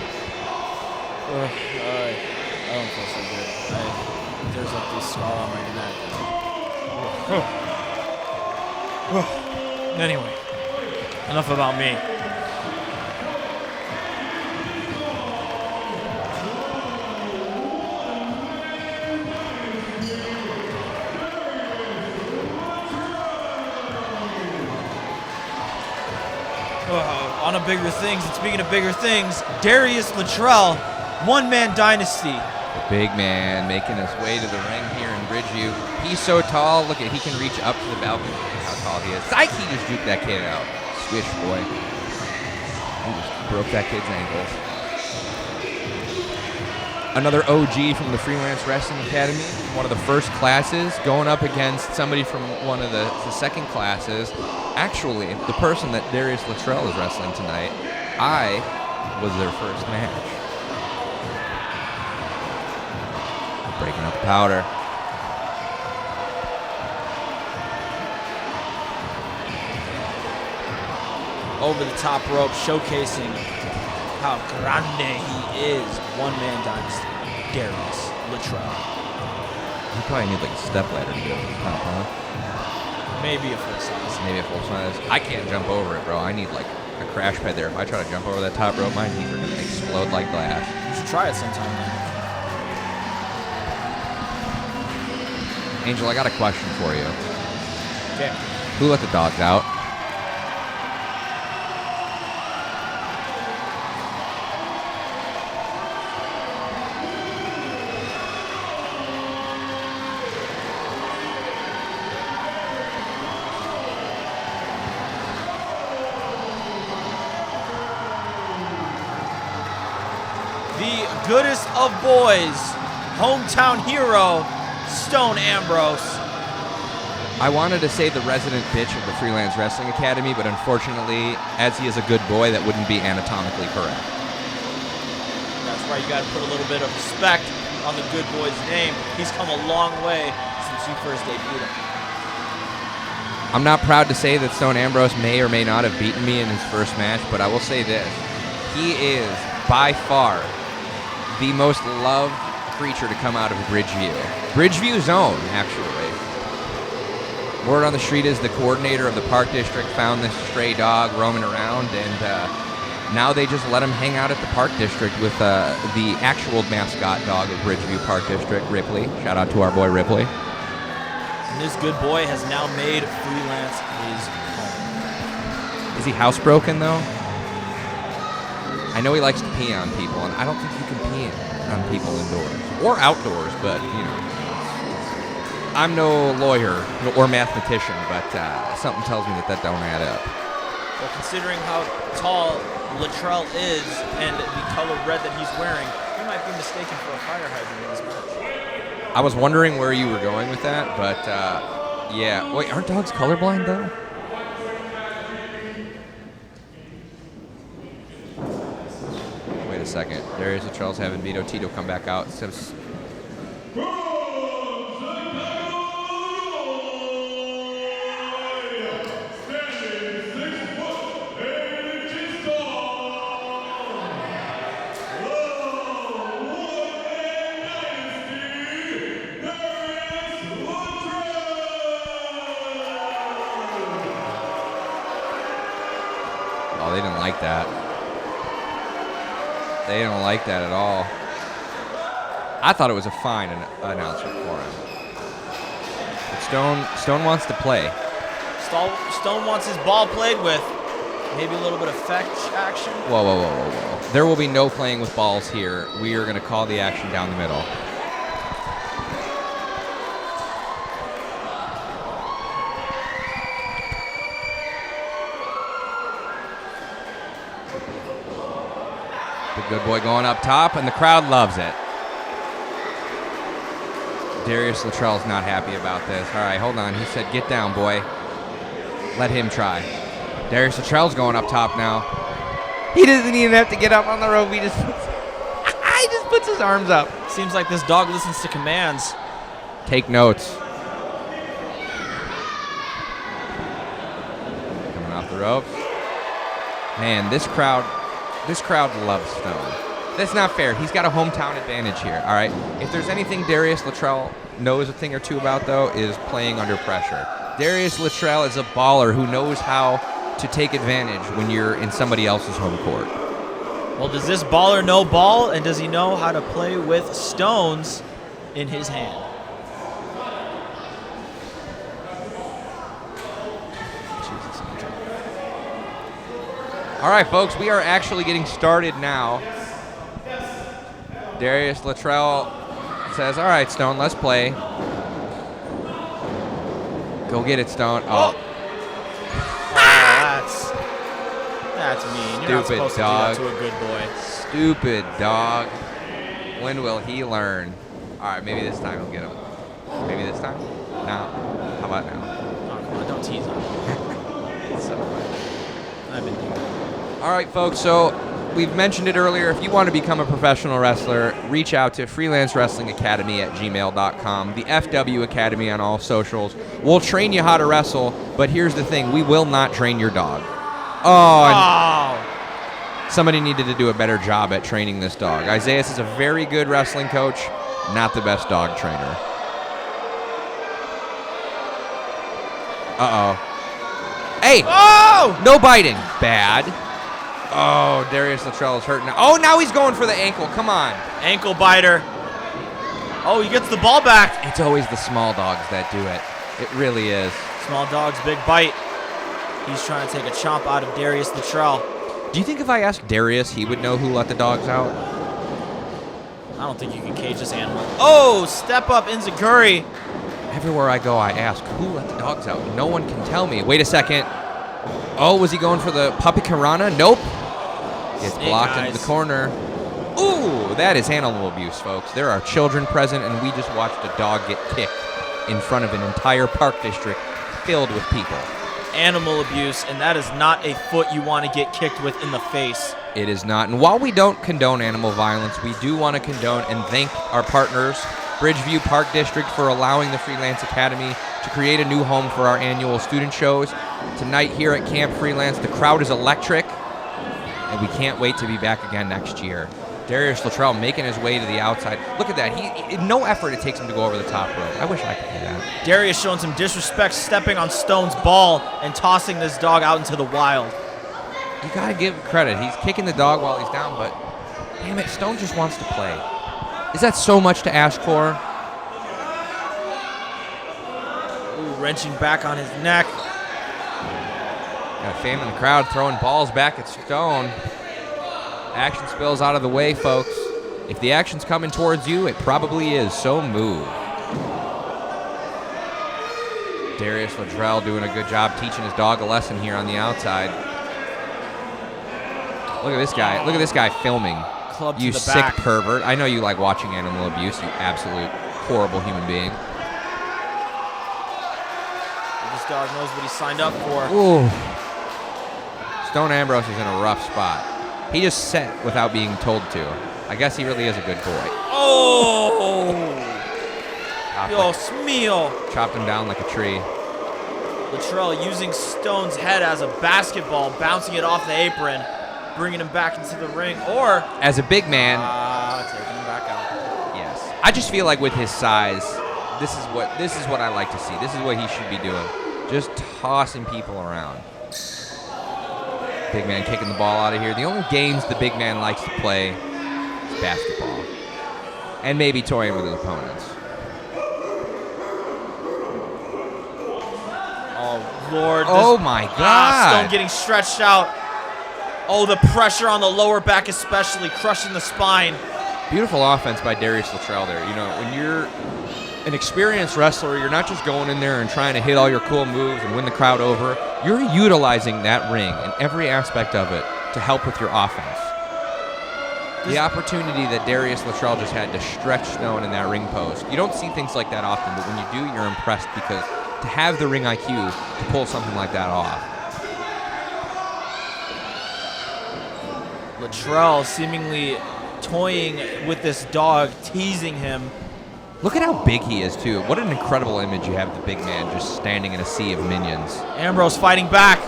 don't feel so good. There's like this scar on my neck. Anyway, enough about me. On to bigger things, and speaking of bigger things, Darius Latrell, one-man dynasty. The big man making his way to the ring here in Bridgeview. He's so tall. Look at, he can reach up to the balcony. Look at how tall he is. Psych, he just juked that kid out. Swish, boy. He just broke that kid's ankles. Another OG from the Freelance Wrestling Academy, one of the first classes, going up against somebody from one of the second classes. Actually, the person that Darius Latrell is wrestling tonight, I was their first match. Breaking up the powder. Over the top rope, showcasing how grande he is. One-man dynasty, Darius Latrell. You probably need like a step ladder to get over the top, huh? Maybe a full size. Maybe a full size. I can't jump over it, bro. I need like a crash pad there. If I try to jump over that top rope, my knees are gonna explode like glass. You should try it sometime, man. Angel, I got a question for you. Okay. Who let the dogs out? Goodest of boys, hometown hero, Stone Ambrose. I wanted to say the resident bitch of the Freelance Wrestling Academy, but unfortunately, as he is a good boy, that wouldn't be anatomically correct. That's right, you got to put a little bit of respect on the good boy's name. He's come a long way since you first debuted him. I'm not proud to say that Stone Ambrose may or may not have beaten me in his first match, but I will say this. He is, by far, the most loved creature to come out of Bridgeview. Bridgeview Zone, actually. Word on the street is the coordinator of the park district found this stray dog roaming around, and now they just let him hang out at the park district with the actual mascot dog of Bridgeview Park District, Ripley. Shout out to our boy Ripley. And this good boy has now made Freelance his home. Is he housebroken, though? I know he likes to pee on people, and I don't think you can pee on people indoors or outdoors, but, you know. I'm no lawyer or mathematician, but something tells me that don't add up. Well, considering how tall Latrell is and the color red that he's wearing, he might be mistaken for a fire hydrant in this match. I was wondering where you were going with that, but yeah. Wait, aren't dogs colorblind, though? Wait a second. Darius Latrell's having Vito Tito come back out. Oh, they didn't like that. They didn't like that at all. I thought it was a fine announcement for him. But Stone wants to play. Stone wants his ball played with. Maybe a little bit of fetch action. Whoa. There will be no playing with balls here. We are going to call the action down the middle. The good boy going up top, and the crowd loves it. Darius Latrell's not happy about this. All right, hold on. He said, get down, boy. Let him try. Darius Latrell's going up top now. He doesn't even have to get up on the rope. He just puts his arms up. Seems like this dog listens to commands. Take notes. Coming off the ropes. Man, this crowd This crowd loves Stone. That's not fair. He's got a hometown advantage here, all right? If there's anything Darius Latrell knows a thing or two about, though, is playing under pressure. Darius Latrell is a baller who knows how to take advantage when you're in somebody else's home court. Well, does this baller know ball, and does he know how to play with stones in his hand? All right, folks, we are actually getting started now. Darius Latrell says, all right, Stone, let's play. Go get it, Stone. Oh. That's mean. You're not Stupid supposed dog. to do that to a good boy. Stupid dog. When will he learn? All right, maybe this time he'll get him. Maybe this time? No. How about now? Oh, come on, don't tease him. It's so funny. I've been doing it. All right, folks, so we've mentioned it earlier. If you want to become a professional wrestler, reach out to Freelance Wrestling Academy at gmail.com, the FW Academy on all socials. We'll train you how to wrestle, but here's the thing. We will not train your dog. Oh. Somebody needed to do a better job at training this dog. Isaiah is a very good wrestling coach, not the best dog trainer. Uh-oh. Hey! Oh! No biting. Bad. Oh, Darius Latrell is hurt now. Oh, now he's going for the ankle. Come on. Ankle biter. Oh, he gets the ball back. It's always the small dogs that do it. It really is. Small dog's big bite. He's trying to take a chomp out of Darius Latrell. Do you think if I asked Darius, he would know who let the dogs out? I don't think you can cage this animal. Oh, step up Inzaguri. Everywhere I go, I ask, who let the dogs out? No one can tell me. Wait a second. Oh, was he going for the puppy Karana? Nope. Gets Snake blocked eyes. into the corner. Ooh, that is animal abuse, folks. There are children present, and we just watched a dog get kicked in front of an entire park district filled with people. Animal abuse, and that is not a foot you want to get kicked with in the face. It is not. And while we don't condone animal violence, we do want to condone and thank our partners, Bridgeview Park District, for allowing the Freelance Academy to create a new home for our annual student shows. Tonight here at Camp Freelance, the crowd is electric, and we can't wait to be back again next year. Darius Latrell making his way to the outside. Look at that. He no effort it takes him to go over the top rope. I wish I could do that. Darius showing some disrespect, stepping on Stone's ball and tossing this dog out into the wild. You got to give him credit. He's kicking the dog while he's down, but damn it, Stone just wants to play. Is that so much to ask for? Ooh, wrenching back on his neck. Got a fan in the crowd throwing balls back at Stone. Action spills out of the way, folks. If the action's coming towards you, it probably is, so move. Darius Latrell doing a good job teaching his dog a lesson here on the outside. Look at this guy. Look at this guy filming. Club to You the sick back. pervert. I know you like watching animal abuse, you absolute horrible human being. This dog knows what he signed up for. Ooh. Stone Ambrose is in a rough spot. He just set without being told to. I guess he really is a good boy. Oh! Dios mío. Chopped him down like a tree. Latrell using Stone's head as a basketball, bouncing it off the apron, bringing him back into the ring, or As a big man, taking him back out. yes. I just feel like with his size, this is what I like to see. This is what he should be doing. Just tossing people around. Big man kicking the ball out of here. The only games the big man likes to play is basketball. And maybe toying with his opponents. Oh, Lord. Oh, my God. Stone getting stretched out. Oh, the pressure on the lower back especially, crushing the spine. Beautiful offense by Darius Latrell there. You know, when you're an experienced wrestler, you're not just going in there and trying to hit all your cool moves and win the crowd over. You're utilizing that ring and every aspect of it to help with your offense. The opportunity that Darius Latrell just had to stretch Stone in that ring post. You don't see things like that often, but when you do, you're impressed because to have the ring IQ to pull something like that off. Latrell seemingly toying with this dog, teasing him. Look at how big he is, too. What an incredible image you have of the big man just standing in a sea of minions. Ambrose fighting back.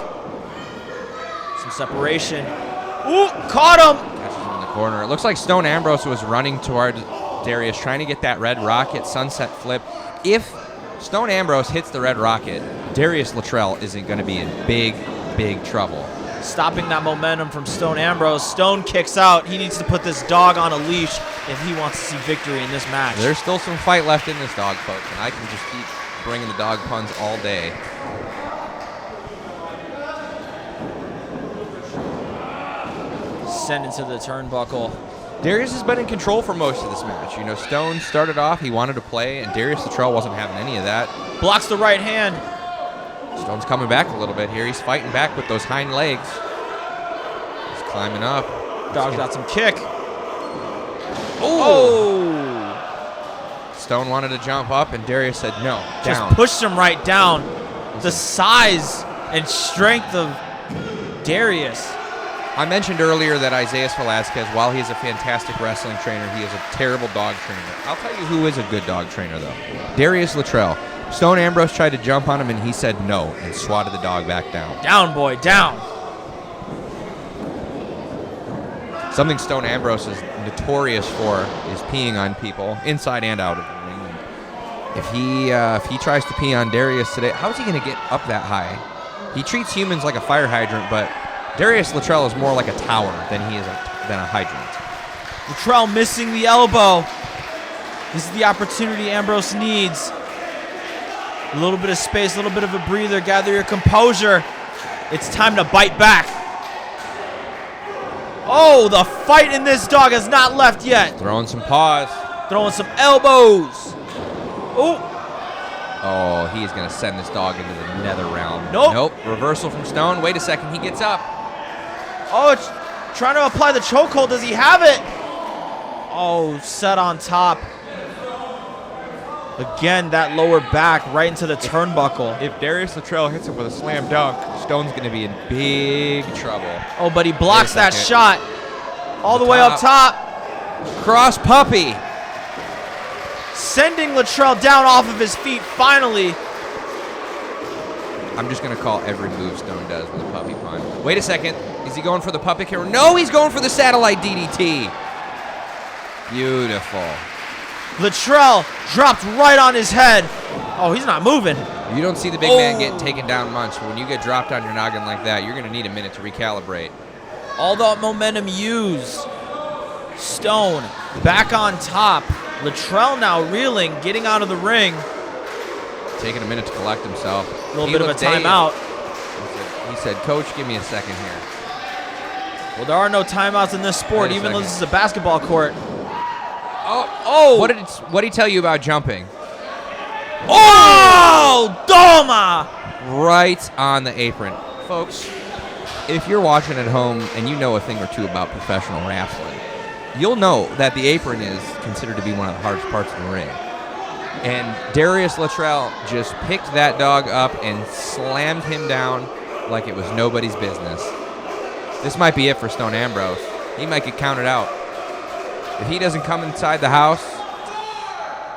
Some separation. Ooh, caught him. Catches him in the corner. It looks like Stone Ambrose was running toward Darius, trying to get that red rocket sunset flip. If Stone Ambrose hits the red rocket, Darius Latrell isn't going to be in big, big trouble. Stopping that momentum from Stone Ambrose. Stone kicks out. He needs to put this dog on a leash if he wants to see victory in this match. There's still some fight left in this dog, folks, and I can just keep bringing the dog puns all day. Send into the turnbuckle. Darius has been in control for most of this match. You know, Stone started off, he wanted to play, and Darius Latrell wasn't having any of that. Blocks the right hand. Stone's coming back a little bit here. He's fighting back with those hind legs. He's climbing up. Dog's got some kick. Oh! Stone wanted to jump up, and Darius said no, Just down. pushed him right down. The size and strength of Darius. I mentioned earlier that Isaias Velasquez, while he is a fantastic wrestling trainer, he is a terrible dog trainer. I'll tell you who is a good dog trainer, though. Darius Latrell. Stone Ambrose tried to jump on him, and he said no and swatted the dog back down. Down, boy, down. Something Stone Ambrose is notorious for is peeing on people, inside and out of the ring. If he tries to pee on Darius today, how is he going to get up that high? He treats humans like a fire hydrant, but Darius Latrell is more like a tower than he is than a hydrant. Latrell missing the elbow. This is the opportunity Ambrose needs. A little bit of space, a little bit of a breather. Gather your composure. It's time to bite back. Oh, the fight in this dog has not left yet. Throwing some paws. Throwing some elbows. Oh. Oh, he's going to send this dog into the nether realm. Nope. Reversal from Stone. Wait a second. He gets up. Oh, it's trying to apply the chokehold. Does he have it? Oh, set on top. Again, that lower back right into the turnbuckle. If Darius Latrell hits him with a slam dunk, Stone's going to be in big trouble. Oh, but he blocks that shot. All the way up top. Cross puppy. Sending Latrell down off of his feet finally. I'm just going to call every move Stone does with a puppy punch. Wait a second. Is he going for the puppet kick? No, he's going for the satellite DDT. Beautiful. Latrell dropped right on his head. Oh, he's not moving. You don't see the big man getting taken down much. When you get dropped on your noggin like that, you're going to need a minute to recalibrate. All that momentum used. Stone back on top. Latrell now reeling, getting out of the ring. Taking a minute to collect himself. A little bit of a timeout. He said, Coach, give me a second here. Well, there are no timeouts in this sport, even though this is a basketball court. Oh! What did he tell you about jumping? Oh! Doma! Right on the apron. Folks, if you're watching at home and you know a thing or two about professional wrestling, you'll know that the apron is considered to be one of the hardest parts of the ring. And Darius Latrell just picked that dog up and slammed him down like it was nobody's business. This might be it for Stone Ambrose. He might get counted out. If he doesn't come inside the house,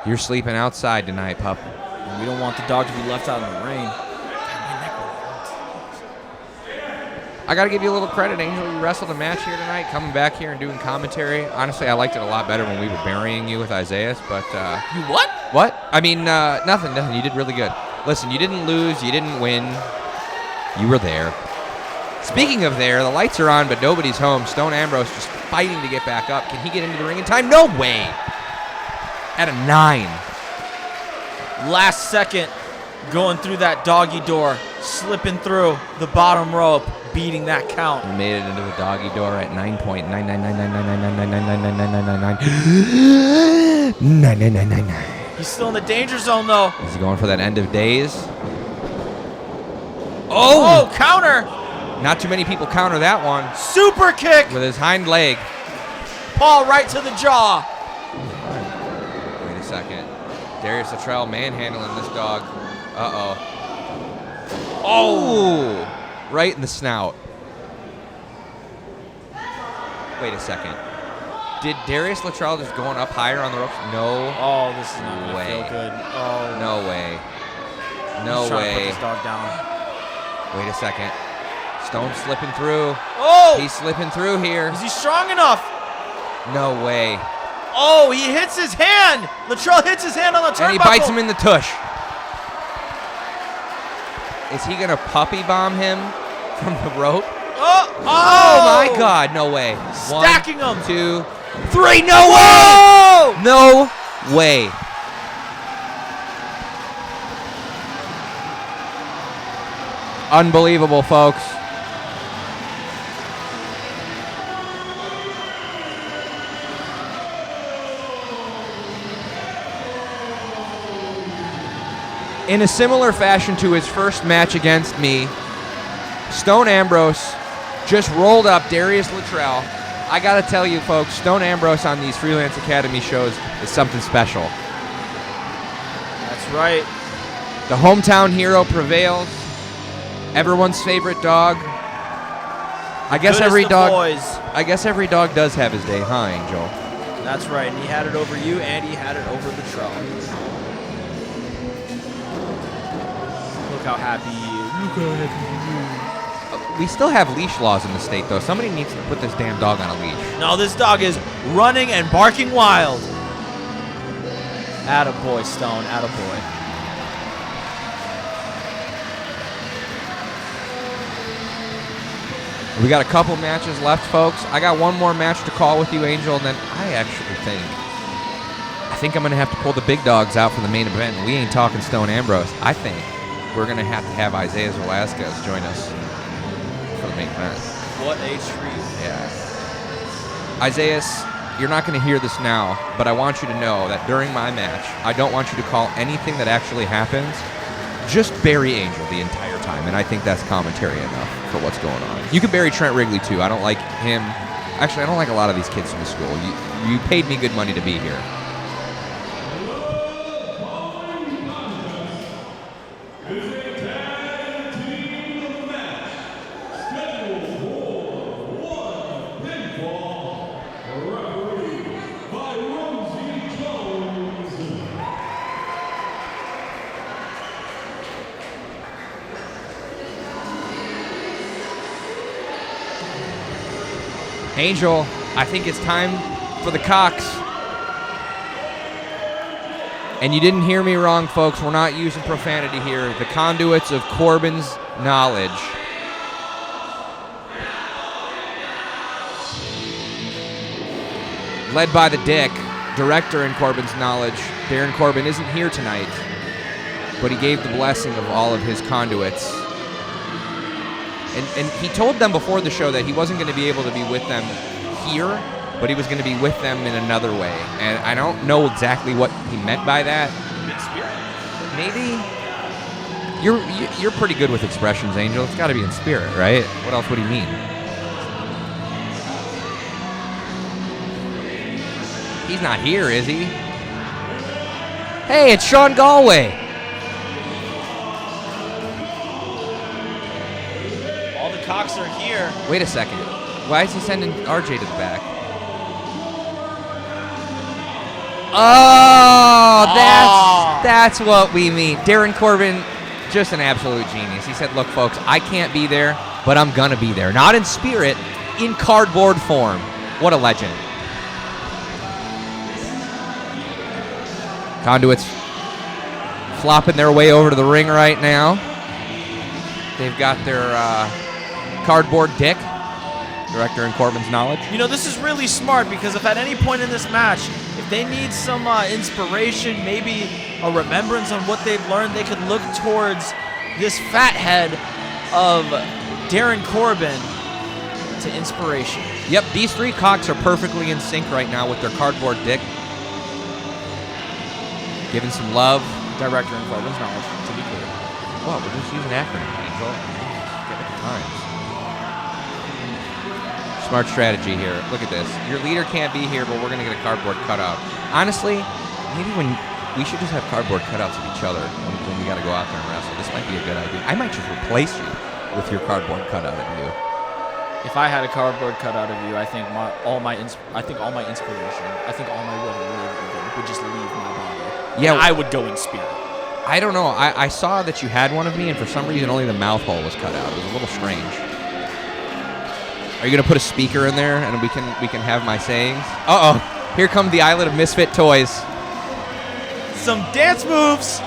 you're sleeping outside tonight, pup. And we don't want the dog to be left out in the rain. I got to give you a little credit, Angel. You wrestled a match here tonight, coming back here and doing commentary. Honestly, I liked it a lot better when we were burying you with Isaias, but... You what? What? I mean, nothing. You did really good. Listen, you didn't lose. You didn't win. You were there. Speaking of there, the lights are on, but nobody's home. Stone Ambrose just fighting to get back up. Can he get into the ring in time? No way. At a 9. Last second, going through that doggy door, slipping through the bottom rope, beating that count. He made it into the doggy door at 9.99999999999999999. He's still in the danger zone, though. Is he going for that end of days? Oh, counter. Not too many people counter that one. Super kick. With his hind leg. Paul right to the jaw. Wait a second. Darius Latrell manhandling this dog. Uh-oh. Oh! Right in the snout. Wait a second. Did Darius Latrell just going up higher on the ropes? No. Oh, this is not going to feel good. Oh. No way. No He's trying to put way. this dog down. Wait a second. Stone's slipping through. Oh! He's slipping through here. Is he strong enough? No way. Oh, he hits his hand. Latrell hits his hand on the turnbuckle. And he bites him in the tush. Is he going to puppy bomb him from the rope? Oh my God, no way. Stacking 1, him. 2, 3, no Whoa! way! No way. Unbelievable, folks. In a similar fashion to his first match against me, Stone Ambrose just rolled up Darius Latrell. I gotta tell you, folks, Stone Ambrose on these Freelance Academy shows is something special. That's right. The hometown hero prevails. Everyone's favorite dog. I guess every dog does have his day, huh, Angel? That's right, and he had it over you, and he had it over Latrell. Look how happy he is. We still have leash laws in the state, though. Somebody needs to put this damn dog on a leash. No, this dog is running and barking wild. Attaboy, Stone, attaboy. We got a couple matches left, folks. I got one more match to call with you, Angel, and then I think I'm going to have to pull the big dogs out for the main event. We ain't talking Stone Ambrose. I think we're going to have Isaiah Velasquez join us for the main event. What a treat. Yeah. Isaiah, you're not going to hear this now, but I want you to know that during my match, I don't want you to call anything that actually happens. Just bury Angel the entire time, and I think that's commentary enough for what's going on. You can bury Trent Wrigley, too. I don't like him. Actually, I don't like a lot of these kids from the school. You paid me good money to be here. Angel, I think it's time for the cocks. And you didn't hear me wrong, folks. We're not using profanity here. The conduits of Corbin's knowledge. Led by the Dick, director in Corbin's knowledge. Darren Corbin isn't here tonight, but he gave the blessing of all of his conduits. And he told them before the show that he wasn't going to be able to be with them here, but he was going to be with them in another way. And I don't know exactly what he meant by that. In spirit. Maybe. You're pretty good with expressions, Angel. It's got to be in spirit, right? What else would he mean? He's not here, is he? Hey, it's Sean Galway. Cocks are here. Wait a second. Why is he sending RJ to the back? Oh, that's what we mean. Darren Corbin, just an absolute genius. He said, look, folks, I can't be there, but I'm going to be there. Not in spirit, in cardboard form. What a legend. Conduits flopping their way over to the ring right now. They've got their cardboard Dick, director in Corbin's knowledge. You know, this is really smart because if at any point in this match, if they need some inspiration, maybe a remembrance on what they've learned, they could look towards this fat head of Darren Corbin to inspiration. Yep, these three cocks are perfectly in sync right now with their cardboard Dick. Giving some love. Director in Corbin's knowledge, to be clear. Well, we're just using acronyms, Angel. Get with the times. Smart strategy here. Look at this. Your leader can't be here, but we're going to get a cardboard cutout. Honestly, maybe we should just have cardboard cutouts of each other when we got to go out there and wrestle. This might be a good idea. I might just replace you with your cardboard cutout of you. If I had a cardboard cutout of you, I think all my inspiration, I think all my will to live even would just leave my body. Yeah, and I would go in spirit. I don't know. I saw that you had one of me, and for some reason only the mouth hole was cut out. It was a little strange. Are you gonna put a speaker in there and we can have my sayings? Uh-oh. Here come the Island of Misfit Toys. Some dance moves.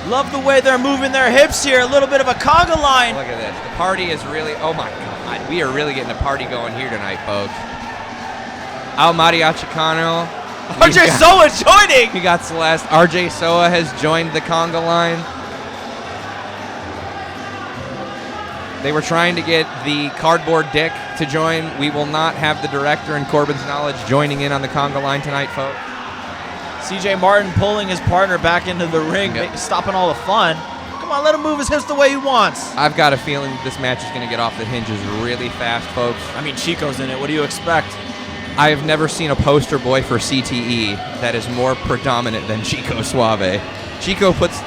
Love the way they're moving their hips here. A little bit of a conga line. Look at this. The party is really, oh my God. We are really getting a party going here tonight, folks. Al Mariachicano. RJ Sowa joining. We got Celest. RJ Sowa has joined the conga line. They were trying to get the Cardboard Dick to join. We will not have the director and Corbin's Knowledge joining in on the conga line tonight, folks. CJ Martin pulling his partner back into the ring, stopping all the fun. Come on, let him move his hips the way he wants. I've got a feeling this match is going to get off the hinges really fast, folks. I mean, Chico's in it. What do you expect? I have never seen a poster boy for CTE that is more predominant than Chico Suave. Chico puts...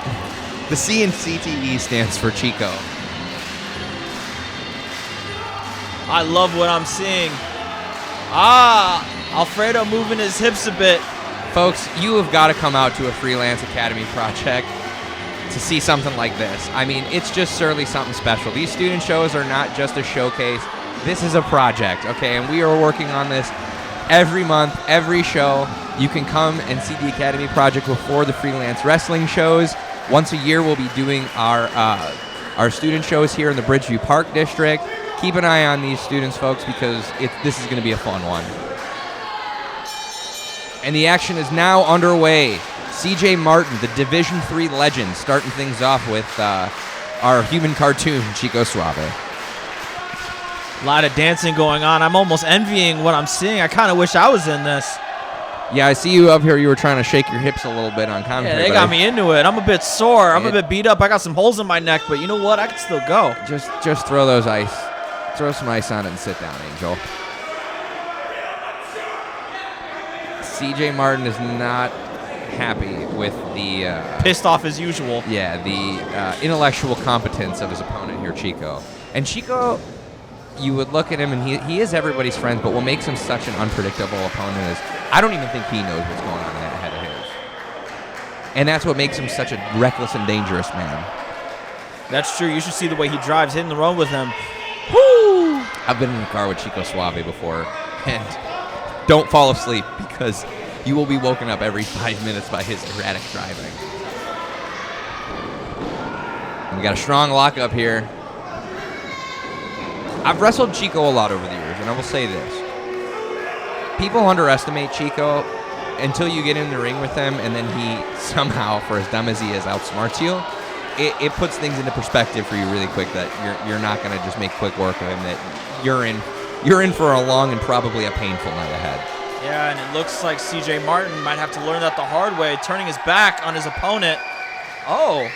The C in CTE stands for Chico. I love what I'm seeing. Alfredo moving his hips a bit. Folks, you have got to come out to a Freelance Academy project to see something like this. I mean, it's just certainly something special. These student shows are not just a showcase. This is a project, okay? And we are working on this every month, every show. You can come and see the Academy project before the Freelance Wrestling shows. Once a year, we'll be doing our student shows here in the Bridgeview Park District. Keep an eye on these students, folks, because this is going to be a fun one. And the action is now underway. CJ Martin, the Division III legend, starting things off with our human cartoon, Chico Suave. A lot of dancing going on. I'm almost envying what I'm seeing. I kind of wish I was in this. Yeah, I see you up here. You were trying to shake your hips a little bit on commentary. Yeah, they got me into it. I'm a bit sore. I'm a bit beat up. I got some holes in my neck, but you know what? I can still go. Just throw those ice. Throw some ice on it and sit down, Angel. CJ Martin is not happy with the... pissed off as usual. Yeah, the intellectual competence of his opponent here, Chico. And Chico, you would look at him, and he is everybody's friend, but what makes him such an unpredictable opponent is I don't even think he knows what's going on in that head of his. And that's what makes him such a reckless and dangerous man. That's true. You should see the way he drives, hitting the road with him. Woo! I've been in the car with Chico Suave before, and don't fall asleep because you will be woken up every 5 minutes by his erratic driving. And we got a strong lockup here. I've wrestled Chico a lot over the years, and I will say this. People underestimate Chico until you get in the ring with him, and then he somehow, for as dumb as he is, outsmarts you. It puts things into perspective for you really quick that you're not going to just make quick work of him, that you're in for a long and probably a painful night ahead. Yeah, and it looks like CJ Martin might have to learn that the hard way, turning his back on his opponent. Oh.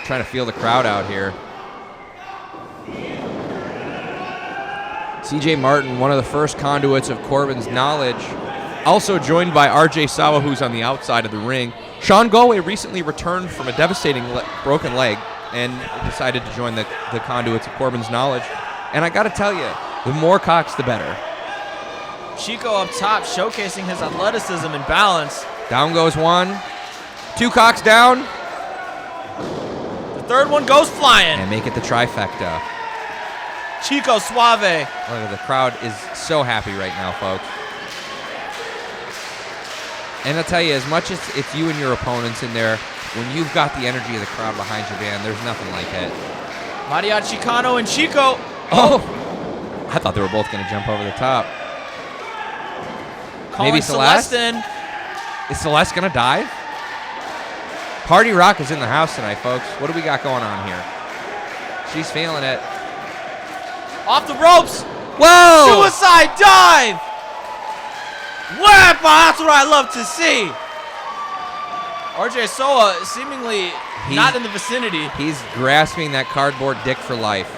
Trying to feel the crowd out here. CJ Martin, one of the first conduits of Corbin's Knowledge, also joined by RJ Sowa, who's on the outside of the ring. Sean Galway recently returned from a devastating broken leg and decided to join the conduits of Corbin's Knowledge. And I got to tell you, the more cocks, the better. Chico up top, showcasing his athleticism and balance. Down goes one. 2 cocks down. The third one goes flying. And make it the trifecta. Chico Suave. Look, the crowd is so happy right now, folks. And I'll tell you, as much as it's you and your opponents in there, when you've got the energy of the crowd behind you, man, there's nothing like it. Maria Chicano and Chico. Oh! I thought they were both going to jump over the top. Maybe Celest? Is Celest going to dive? Party Rock is in the house tonight, folks. What do we got going on here? She's feeling it. Off the ropes. Whoa! Suicide dive. Wepa, that's what I love to see. RJ Sowa seemingly not in the vicinity. He's grasping that cardboard dick for life.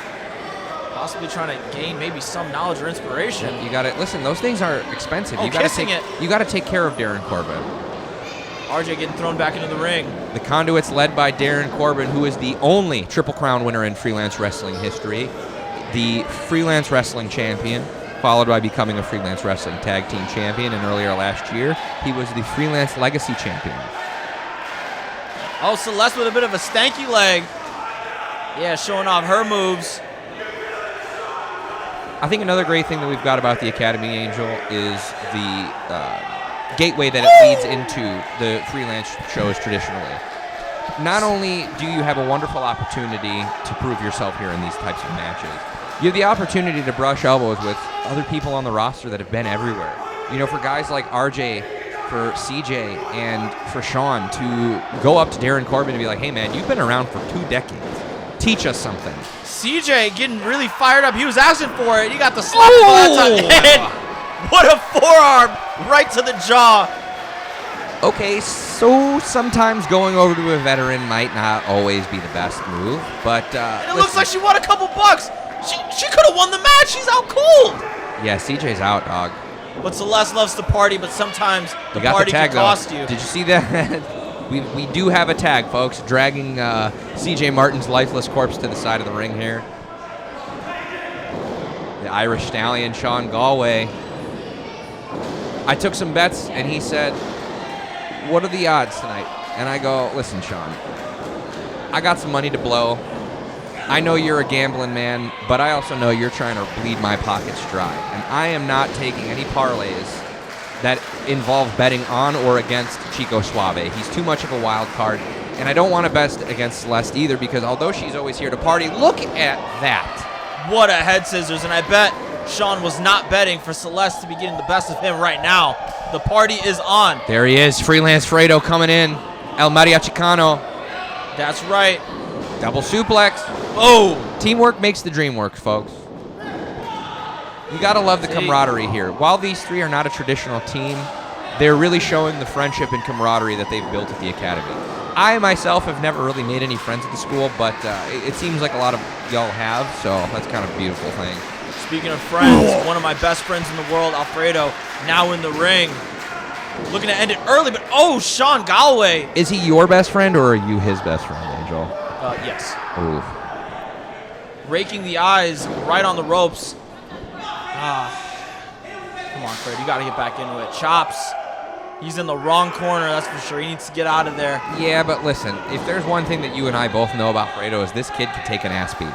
Possibly trying to gain maybe some knowledge or inspiration. You got to listen. Those things are expensive. Oh, you got kissing to it. You got to take care of Darren Corbin. RJ getting thrown back into the ring. The Conduits led by Darren Corbin, who is the only Triple Crown winner in freelance wrestling history. the Freelance Wrestling Champion, followed by becoming a Freelance Wrestling Tag Team Champion, and earlier last year, he was the Freelance Legacy Champion. Oh, Celeste with a bit of a stanky leg. Yeah, showing off her moves. I think another great thing that we've got about the Academy, Angel, is the gateway that it leads into the freelance shows traditionally. Not only do you have a wonderful opportunity to prove yourself here in these types of matches, you have the opportunity to brush elbows with other people on the roster that have been everywhere. You know, for guys like RJ, for CJ, and for Sean to go up to Darren Corbin and be like, hey man, you've been around for 2 decades. Teach us something. CJ getting really fired up. He was asking for it. He got the slap. What a forearm right to the jaw. Okay, so sometimes going over to a veteran might not always be the best move, but and it looks like she won a couple bucks. She could have won the match. She's out cold. Yeah, CJ's out, dog. But Celeste loves to party, but sometimes the You got party the tag, can cost though. you. Did you see that? We do have a tag, folks, dragging CJ Martin's lifeless corpse to the side of the ring here. The Irish Stallion, Sean Galway. I took some bets, and he said, what are the odds tonight? And I go, listen, Sean, I got some money to blow. I know you're a gambling man, but I also know you're trying to bleed my pockets dry. And I am not taking any parlays that involve betting on or against Chico Suave. He's too much of a wild card. And I don't want to bet against Celeste either, because although she's always here to party, look at that. What a head scissors. And I bet Sean was not betting for Celeste to be getting the best of him right now. The party is on. There he is, Freelance Fredo coming in. El Maria Chicano. That's right. Double suplex. Oh. Teamwork makes the dream work, folks. You got to love the camaraderie here. While these three are not a traditional team, they're really showing the friendship and camaraderie that they've built at the Academy. I myself have never really made any friends at the school, but it seems like a lot of y'all have, so that's kind of a beautiful thing. Speaking of friends, one of my best friends in the world, Alfredo, now in the ring. Looking to end it early, but Sean Galway. Is he your best friend, or are you his best friend, Angel? Yes. Ooh. Raking the eyes right on the ropes. Come on, Fred. You got to get back into it. Chops. He's in the wrong corner, that's for sure. He needs to get out of there. Yeah, but listen, if there's one thing that you and I both know about Fredo is this kid can take an ass beating.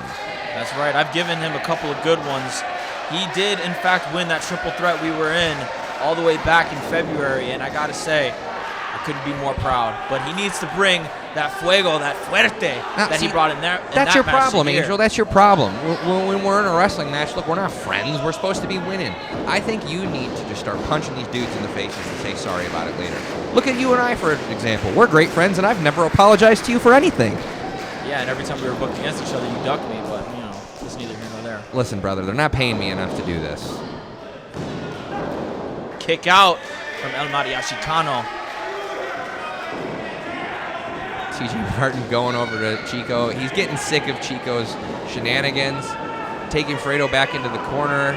That's right. I've given him a couple of good ones. He did, in fact, win that triple threat we were in all the way back in February, and I got to say, I couldn't be more proud. But he needs to bring that fuego, that fuerte that he brought in there. That's your problem, Angel. That's your problem. When we're in a wrestling match, look, we're not friends. We're supposed to be winning. I think you need to just start punching these dudes in the faces and say sorry about it later. Look at you and I, for example. We're great friends, and I've never apologized to you for anything. Yeah, and every time we were booked against each other, you ducked me, but, it's neither here nor there. Listen, brother, they're not paying me enough to do this. Kick out from El Mariachi Cano. TJ Martin going over to Chico. He's getting sick of Chico's shenanigans, taking Fredo back into the corner.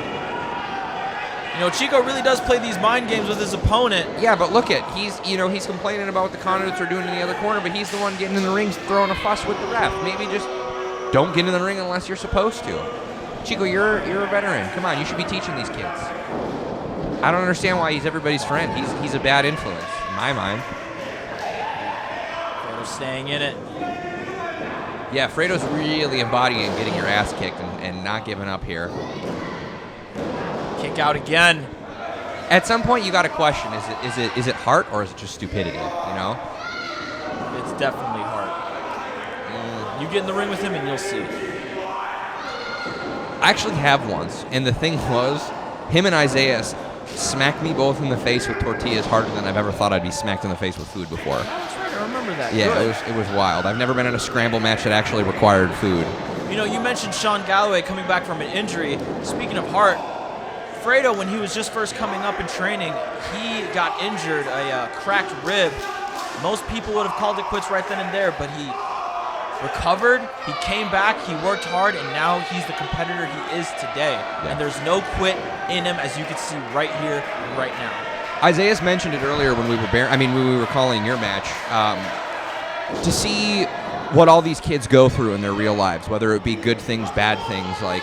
Chico really does play these mind games with his opponent. Yeah, but look at, he's complaining about what the Conduits are doing in the other corner, but he's the one getting in the ring, throwing a fuss with the ref. Maybe just don't get in the ring unless you're supposed to. Chico, you're a veteran. Come on, you should be teaching these kids. I don't understand why he's everybody's friend. He's a bad influence, in my mind. Staying in it. Yeah, Fredo's really embodying getting your ass kicked and not giving up here. Kick out again. At some point, you got to question: is it heart or is it just stupidity? It's definitely heart. You get in the ring with him and you'll see. I actually have once, and the thing was, him and Isaiah smacked me both in the face with tortillas harder than I've ever thought I'd be smacked in the face with food before. I remember that. Yeah, Good. it was wild. I've never been in a scramble match that actually required food. You mentioned Sean Galloway coming back from an injury. Speaking of heart, Fredo, when he was just first coming up in training, he got injured, a cracked rib. Most people would have called it quits right then and there, but he recovered, he came back, he worked hard, and now he's the competitor he is today. Yeah. And there's no quit in him, as you can see right here and right now. Isaiah's mentioned it earlier when we were calling your match, to see what all these kids go through in their real lives, whether it be good things, bad things. Like,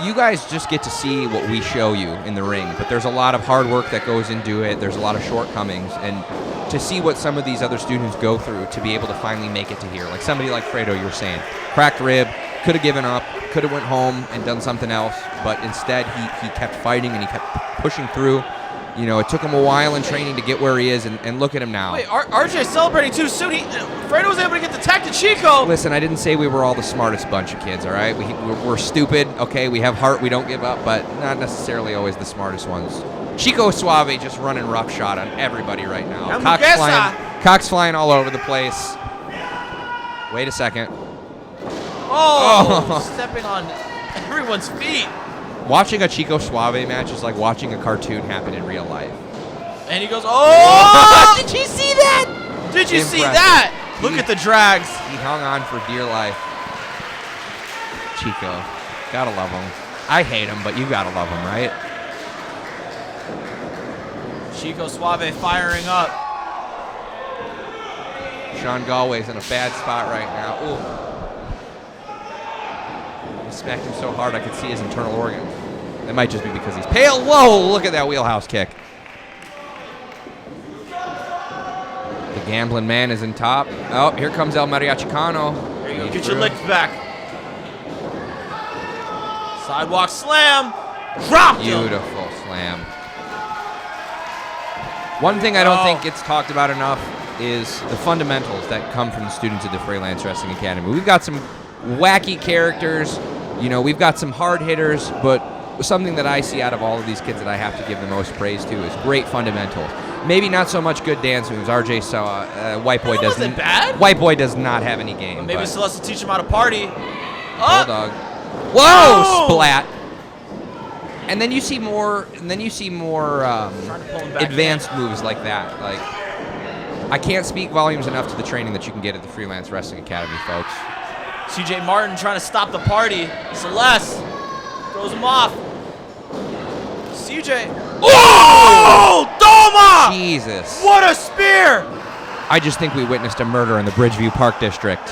you guys just get to see what we show you in the ring, but there's a lot of hard work that goes into it. There's a lot of shortcomings, and to see what some of these other students go through to be able to finally make it to here. Like somebody like Fredo, you were saying, cracked rib, could have given up, could have went home and done something else, but instead he kept fighting and he kept pushing through. You know, it took him a while in training to get where he is, and look at him now. Wait, RJ's celebrating too soon. Fredo was able to get the tech to Chico. Listen, I didn't say we were all the smartest bunch of kids, all right? We're stupid, okay? We have heart, we don't give up, but not necessarily always the smartest ones. Chico Suave just running roughshod on everybody right now. Cock's flying all over the place. Wait a second. Oh, stepping on everyone's feet. Watching a Chico Suave match is like watching a cartoon happen in real life. And he goes, oh! Did you see that? Did you see that? Look at the drags. He hung on for dear life. Chico. Gotta love him. I hate him, but you gotta love him, right? Chico Suave firing up. Sean Galway's in a bad spot right now. Ooh. He smacked him so hard I could see his internal organs. That might just be because he's pale. Whoa, look at that wheelhouse kick. The gambling man is in top. Oh, here comes El Mariachicano. There you go, get your licks back. Sidewalk slam. Dropped him. Beautiful slam. One thing I don't think gets talked about enough is the fundamentals that come from the students of the Freelance Wrestling Academy. We've got some wacky characters, you know, we've got some hard hitters, but something that I see out of all of these kids that I have to give the most praise to is great fundamentals. Maybe not so much good dance moves. RJ Sowa, White Boy doesn't. Bad. White Boy does not have any game. Well, maybe Celest will teach him how to party. Bulldog. Whoa! Splat. And then you see more. Advanced moves like that. Like, I can't speak volumes enough to the training that you can get at the Freelance Wrestling Academy, folks. CJ Martin trying to stop the party. Celeste throws him off. CJ. Oh! Doma! Jesus. What a spear! I just think we witnessed a murder in the Bridgeview Park District.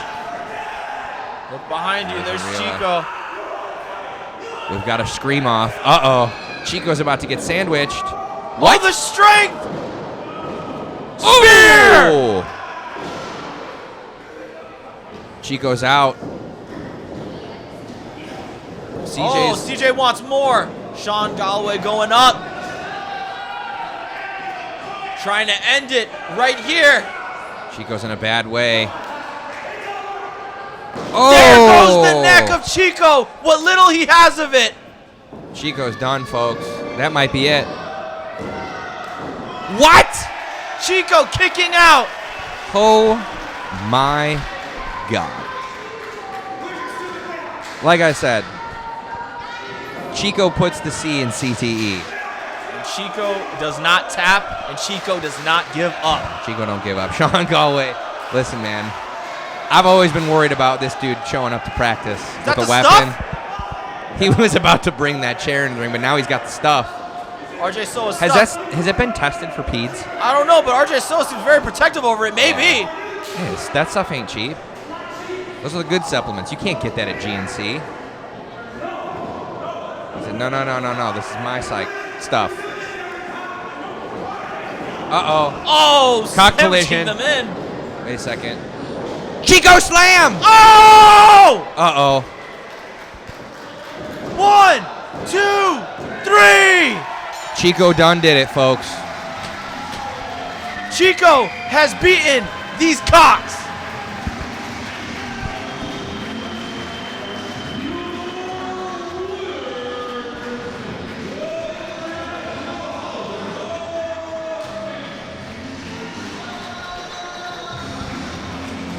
Look behind you. There's Chico. We've got a scream off. Uh-oh. Chico's about to get sandwiched. What? Oh, the strength! Spear! Oh. Chico's out. CJ wants more. Sean Galway going up. Trying to end it right here. Chico's in a bad way. There goes the neck of Chico. What little he has of it. Chico's done, folks. That might be it. What? Chico kicking out. Oh my God. Like I said, Chico puts the C in CTE. And Chico does not tap, and Chico does not give up. Chico don't give up. Sean Galway, listen, man. I've always been worried about this dude showing up to practice with a weapon. Stuff? He was about to bring that chair in the ring, but now he's got the stuff. RJ Sowa's Has it been tested for peds? I don't know, but RJ Sowa seems very protective over it. Maybe. Yes, that stuff ain't cheap. Those are the good supplements. You can't get that at GNC. He said, no. This is my psych stuff. Uh-oh. Oh, cock collision. Them in. Wait a second. Chico slam! Oh! Uh-oh. 1, 2, 3! Chico done did it, folks. Chico has beaten these cocks.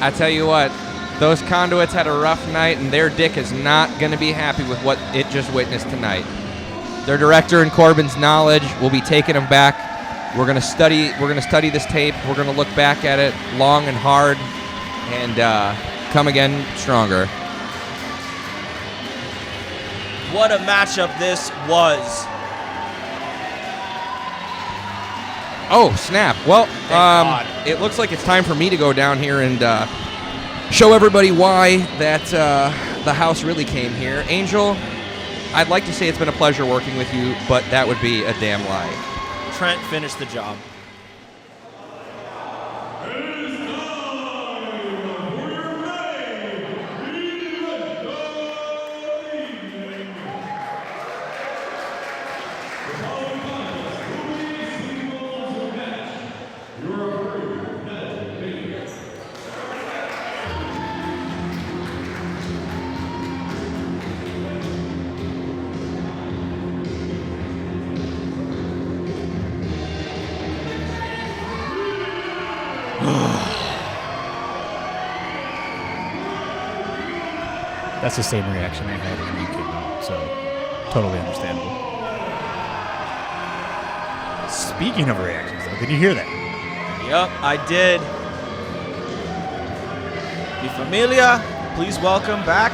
I tell you what, those Conduits had a rough night, and their dick is not going to be happy with what it just witnessed tonight. Their director and Corbin's knowledge will be taking them back. We're going to study this tape. We're going to look back at it long and hard, and come again stronger. What a matchup this was. Oh, snap. Well, God. it looks like it's time for me to go down here and show everybody why that the house really came here. Angel, I'd like to say it's been a pleasure working with you, but that would be a damn lie. Trent finished the job. That's the same reaction I had when you came out, so totally understandable. Speaking of reactions, though, did you hear that? Yep, I did. Mi familia, please welcome back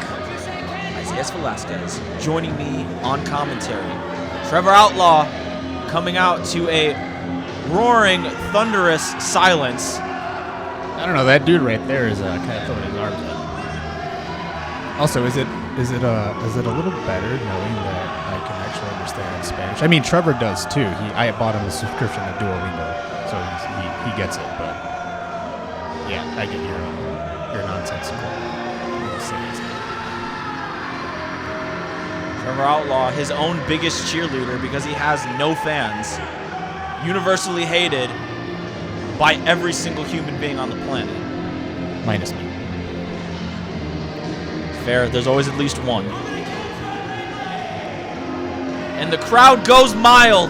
Isaias Velasquez joining me on commentary. Trevor Outlaw coming out to a roaring, thunderous silence. I don't know, that dude right there is kind of throwing his arms up. Also, is it a little better knowing that I can actually understand Spanish? I mean, Trevor does too. I bought him a subscription to Duolingo, so he gets it. But yeah, I get your nonsensical sayings. Trevor Outlaw, his own biggest cheerleader because he has no fans, universally hated by every single human being on the planet. Minus me. Fair, there's always at least one. And the crowd goes mild.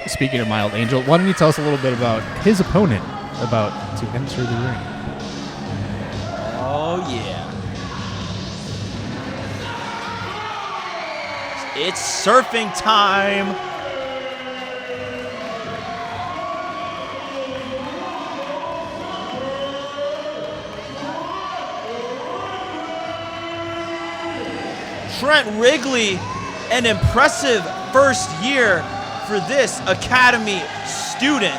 Speaking of mild, Angel, why don't you tell us a little bit about his opponent about to enter the ring? Oh, yeah. It's surfing time. Trent Wrigley, an impressive first year for this Academy student.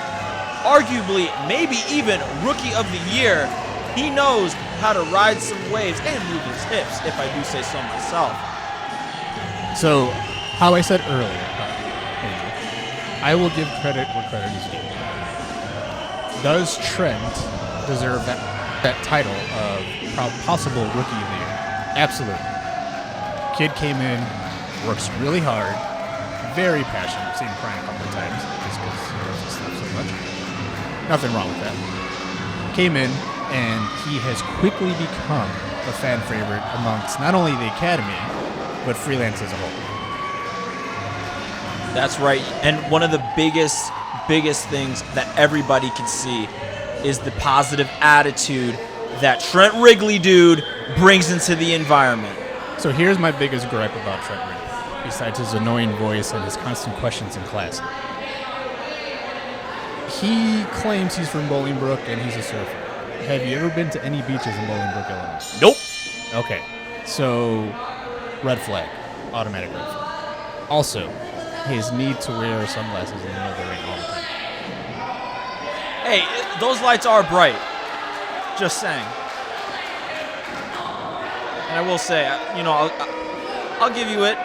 Arguably, maybe even Rookie of the Year. He knows how to ride some waves and move his hips, if I do say so myself. So, how I said earlier, Angel, I will give credit where credit is due. Does Trent deserve that title of possible Rookie of the Year? Absolutely. Kid came in, works really hard, very passionate. I've seen him crying a couple of times just because he loves this stuff so much. Nothing wrong with that. Came in, and he has quickly become a fan favorite amongst not only the Academy, but freelance as a whole. That's right. And one of the biggest things that everybody can see is the positive attitude that Trent Wrigley dude brings into the environment. So here's my biggest gripe about Trent Wrigley, besides his annoying voice and his constant questions in class. He claims he's from Bolingbrook and he's a surfer. Have you ever been to any beaches in Bolingbrook, Illinois? Nope. Okay. So, red flag. Automatic red flag. Also, his need to wear sunglasses in the middle of the ring all the time. Hey, those lights are bright. Just saying. And I will say, you know, I'll give you it.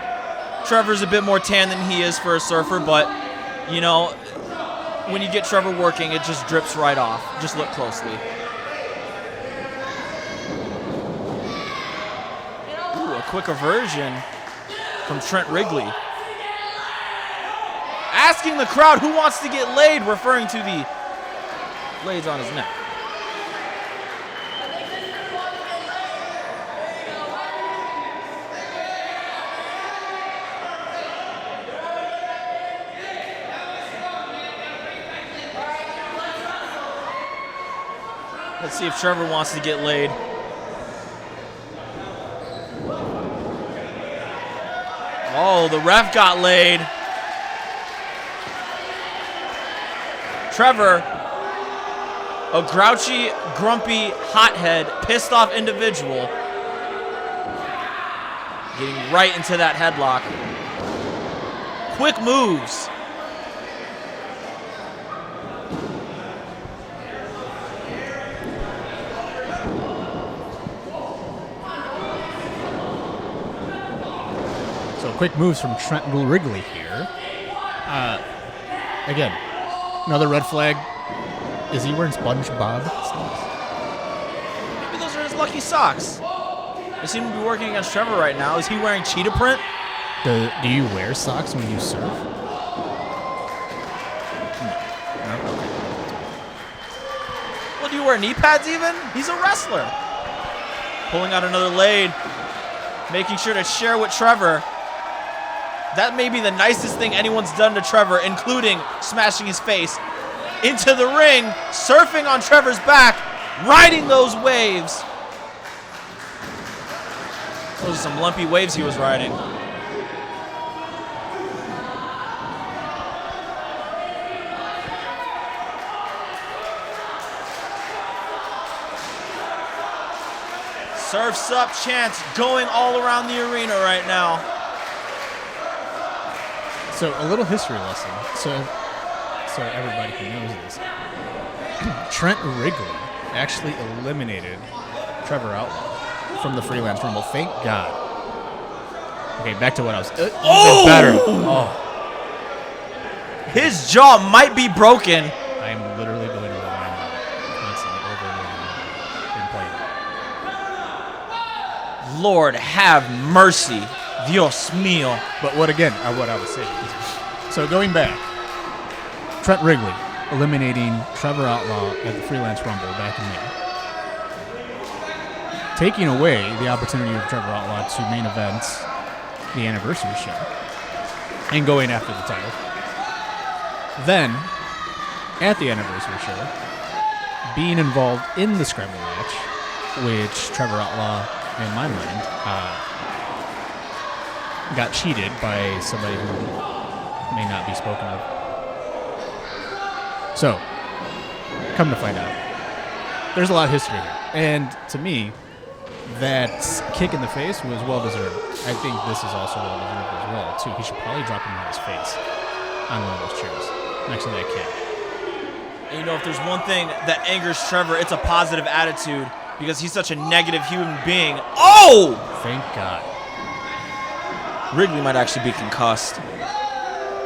Trevor's a bit more tan than he is for a surfer, but, you know, when you get Trevor working, it just drips right off. Just look closely. Ooh, a quick aversion from Trent Wrigley. Asking the crowd who wants to get laid, referring to the blades on his neck. Let's see if Trevor wants to get laid. Oh, the ref got laid. Trevor, a grouchy, grumpy, hothead, pissed off individual, getting right into that headlock. Quick moves. quick moves from Trent Wrigley here. Again, another red flag. Is he wearing SpongeBob socks? Maybe those are his lucky socks. They seem to be working against Trevor right now. Is he wearing cheetah print? Do you wear socks when you surf? Well, do you wear knee pads even? He's a wrestler. Pulling out another Lade. Making sure to share with Trevor. That may be the nicest thing anyone's done to Trevor, including smashing his face into the ring, surfing on Trevor's back, riding those waves. Those are some lumpy waves he was riding. Surf's up chants going all around the arena right now. So a little history lesson. So everybody who knows this. Trent Wrigley actually eliminated Trevor Outlaw from the Freelance Rumble. Thank God. Okay, back to what I was. Even better. Oh, His jaw might be broken. I am literally going to rely on constantly over and over in playing. Lord have mercy. Dios mío. But what I was saying. So going back, Trent Wrigley eliminating Trevor Outlaw at the Freelance Rumble back in May. Taking away the opportunity of Trevor Outlaw to main event the anniversary show and going after the title. Then, at the anniversary show, being involved in the Scramble match, which Trevor Outlaw, in my mind, got cheated by somebody who may not be spoken of. So, come to find out, there's a lot of history here. And to me, that kick in the face was well-deserved. I think this is also well-deserved as well, too. He should probably drop him on his face on one of those chairs next to that kid. And you know, if there's one thing that angers Trevor, it's a positive attitude because he's such a negative human being. Oh! Thank God. Wrigley might actually be concussed.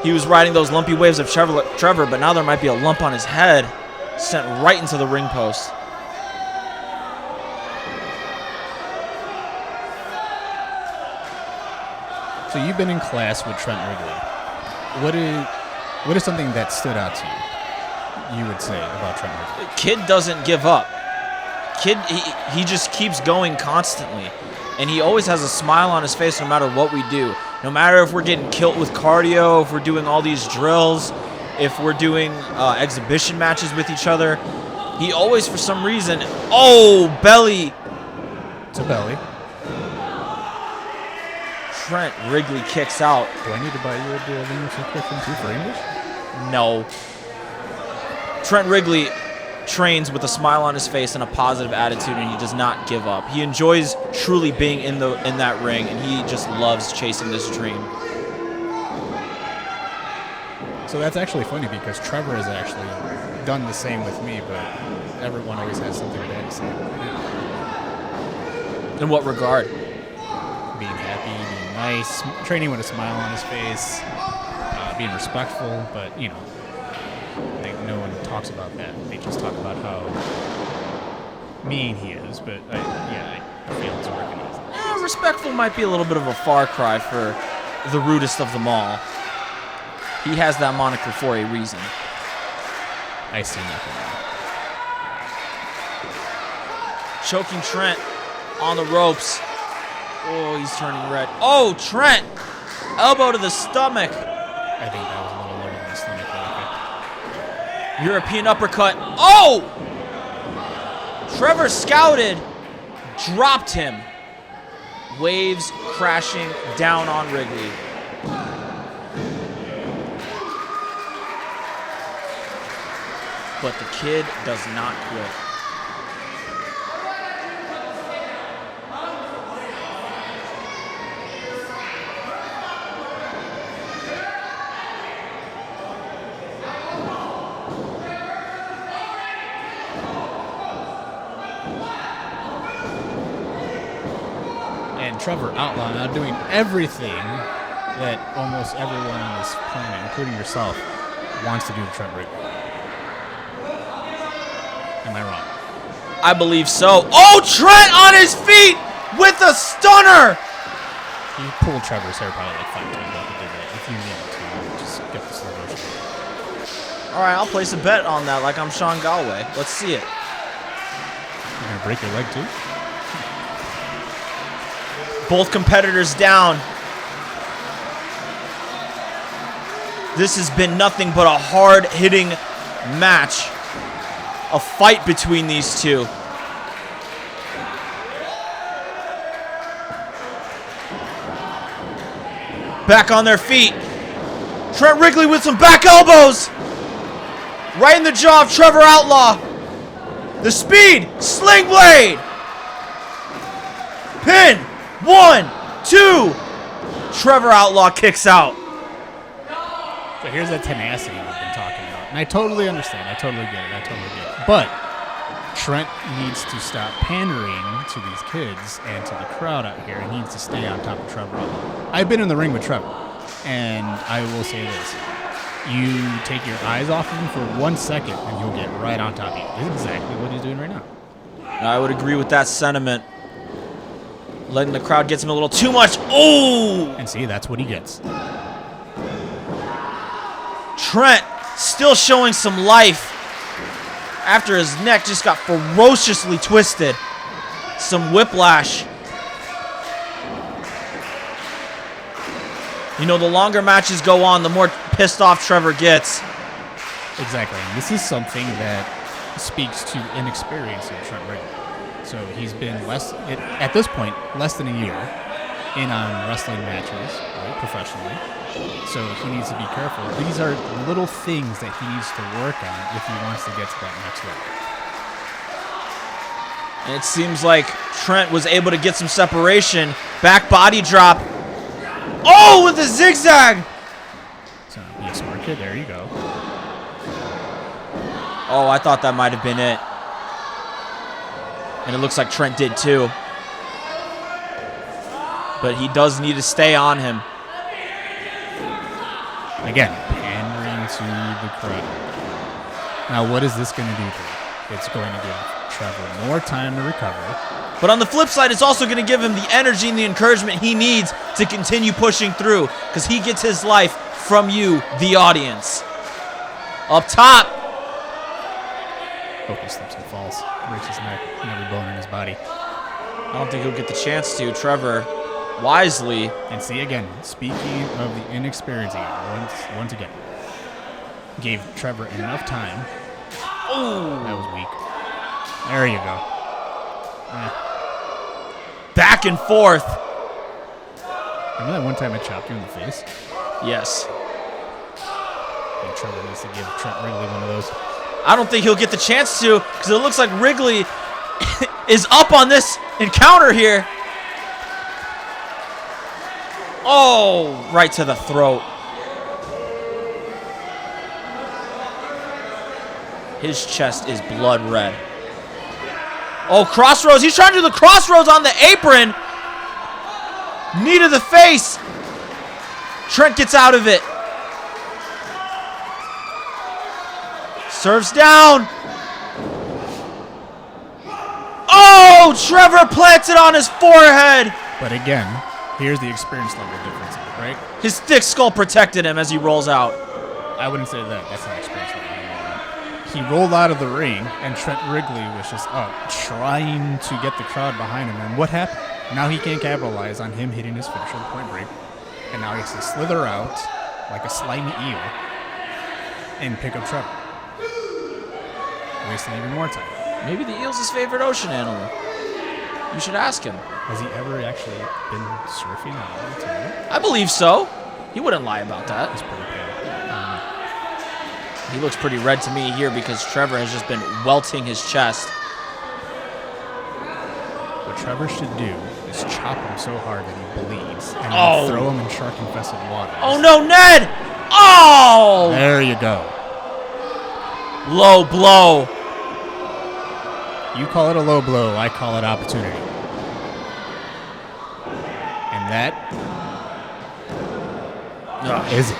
He was riding those lumpy waves of Trevor, but now there might be a lump on his head sent right into the ring post. So you've been in class with Trent Wrigley. What is something that stood out to you would say about Trent Wrigley? Kid doesn't give up. Kid, he just keeps going constantly. And he always has a smile on his face no matter what we do. No matter if we're getting killed with cardio, if we're doing all these drills, if we're doing exhibition matches with each other. He always, for some reason, belly. It's a belly. Trent Wrigley kicks out. Do I need to buy you a Davina subscription too for English? No. Trent Wrigley trains with a smile on his face and a positive attitude, and he does not give up. He enjoys truly being in that ring, and he just loves chasing this dream. So that's actually funny because Trevor has actually done the same with me, but everyone always has something bad to say about it. In what regard? Being happy, being nice, training with a smile on his face, being respectful, but you know, like no one talks about that. They just talk about how mean he is, but I feel it's organized. Respectful might be a little bit of a far cry for the rudest of them all. He has that moniker for a reason. I see nothing. Choking Trent on the ropes. Oh, he's turning red. Oh, Trent! Elbow to the stomach. I think that was a little lower than the stomach. But European uppercut. Oh! Trevor scouted, dropped him. Waves crashing down on Wrigley. But the kid does not quit. And Trevor Outlaw now doing everything that almost everyone on this planet, including yourself, wants to do to Trent Wrigley. Am I wrong? I believe so. Oh, Trent on his feet with a stunner. He pulled Trevor's hair probably like 5 times after he did that. If you need to, just get the slow motion. All right, I'll place a bet on that like I'm Sean Galway. Let's see it. You're going to break your leg too? Both competitors down. This has been nothing but a hard-hitting match. A fight between these two. Back on their feet. Trent Wrigley with some back elbows. Right in the jaw of Trevor Outlaw. The speed. Sling blade. Pin. 1, 2. Trevor Outlaw kicks out. So here's that tenacity we've been talking about. And I totally understand. I totally get it. But Trent needs to stop pandering to these kids and to the crowd out here. He needs to stay on top of Trevor. I've been in the ring with Trevor, and I will say this. You take your eyes off of him for 1 second, and he'll get right on top of you. This is exactly what he's doing right now. I would agree with that sentiment. Letting the crowd get him a little too much. Oh! And see, that's what he gets. Trent still showing some life after his neck just got ferociously twisted. Some whiplash. You know, the longer matches go on, the more pissed off Trevor gets. Exactly. And this is something that speaks to inexperience in Trent Wrigley. So he's been at this point, less than a year in on wrestling matches, right, professionally. So he needs to be careful. These are little things that he needs to work on if he wants to get to that next level. And it seems like Trent was able to get some separation. Back body drop. Oh, with a zigzag. So be a smart kid. There you go. Oh, I thought that might have been it. And it looks like Trent did too. But he does need to stay on him. Again, pandering to the crowd. Now, what is this going to do for him? It's going to give Trevor more time to recover. But on the flip side, it's also going to give him the energy and the encouragement he needs to continue pushing through, because he gets his life from you, the audience. Up top. Hope he slips and falls. Breaks his neck and every bone in his body. I don't think he'll get the chance to. Trevor wisely. And see, again, speaking of the inexperience again, once again, gave Trevor enough time. Oh, that was weak. There you go. Back and forth. Remember that one time I chopped you in the face? Yes. I think Trevor needs to give Trent Wrigley one of those. I don't think he'll get the chance to, because it looks like Wrigley is up on this encounter here. Oh, right to the throat. His chest is blood red. Oh, crossroads. He's trying to do the crossroads on the apron. Knee to the face. Trent gets out of it. Serves down. Oh, Trevor plants it on his forehead. But again, here's the experience level difference, right? His thick skull protected him as he rolls out. I wouldn't say that. That's not experience level. He rolled out of the ring, and Trent Wrigley was just up, trying to get the crowd behind him. And what happened? Now he can't capitalize on him hitting his finisher, the point break. And now he has to slither out like a slimy eel and pick up Trevor. Wasting even more time. Maybe the eel's his favorite ocean animal. You should ask him. Has he ever actually been surfing at all too? I believe so. He wouldn't lie about that. He's pretty pale. He looks pretty red to me here because Trevor has just been welting his chest. What Trevor should do is chop him so hard that he bleeds and Oh. then throw him in shark-infested water. Oh no, Ned! Oh! There you go. Low blow. You call it a low blow, I call it opportunity. And that Is it?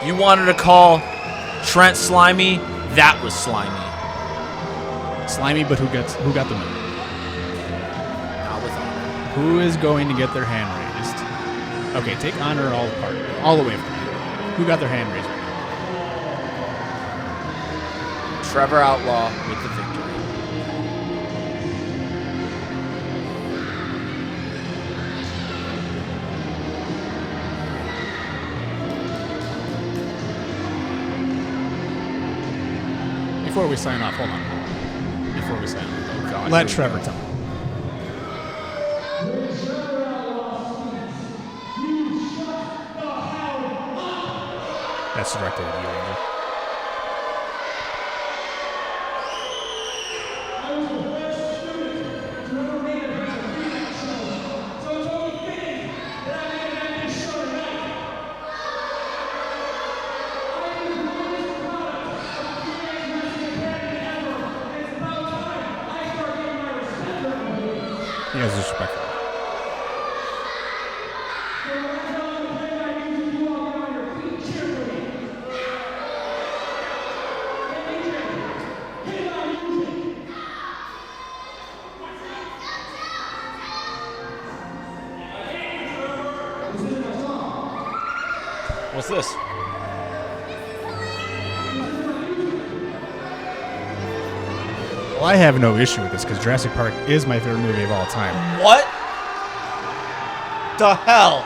You wanted to call Trent slimy? That was slimy. Slimy, but who got the move? Not with honor. Who is going to get their hand raised? Okay, take honor all apart, all the way from here. Who got their hand raised? Trevor Outlaw with the victory. Before we sign off, hold on. Before we sign off, Oh, God. let Trevor tell me. That's directed at you, Angel. You guys are disrespectful. What's this? Well, I have no issue with this because Jurassic Park is my favorite movie of all time. What the hell?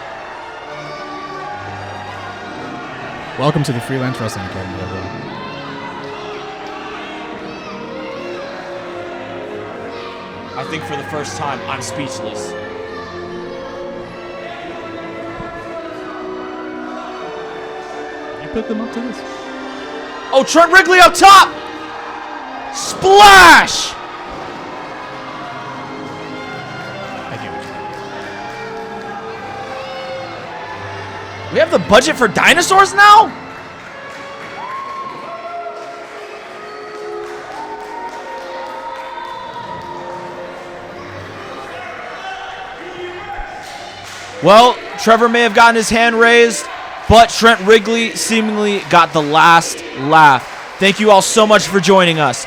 Welcome to the Freelance Wrestling Academy, everyone. I think for the first time, I'm speechless. You put them up to this? Oh, Trent Wrigley up top! Splash! I get what you We have the budget for dinosaurs now? Well, Trevor may have gotten his hand raised, but Trent Wrigley seemingly got the last laugh. Thank you all so much for joining us.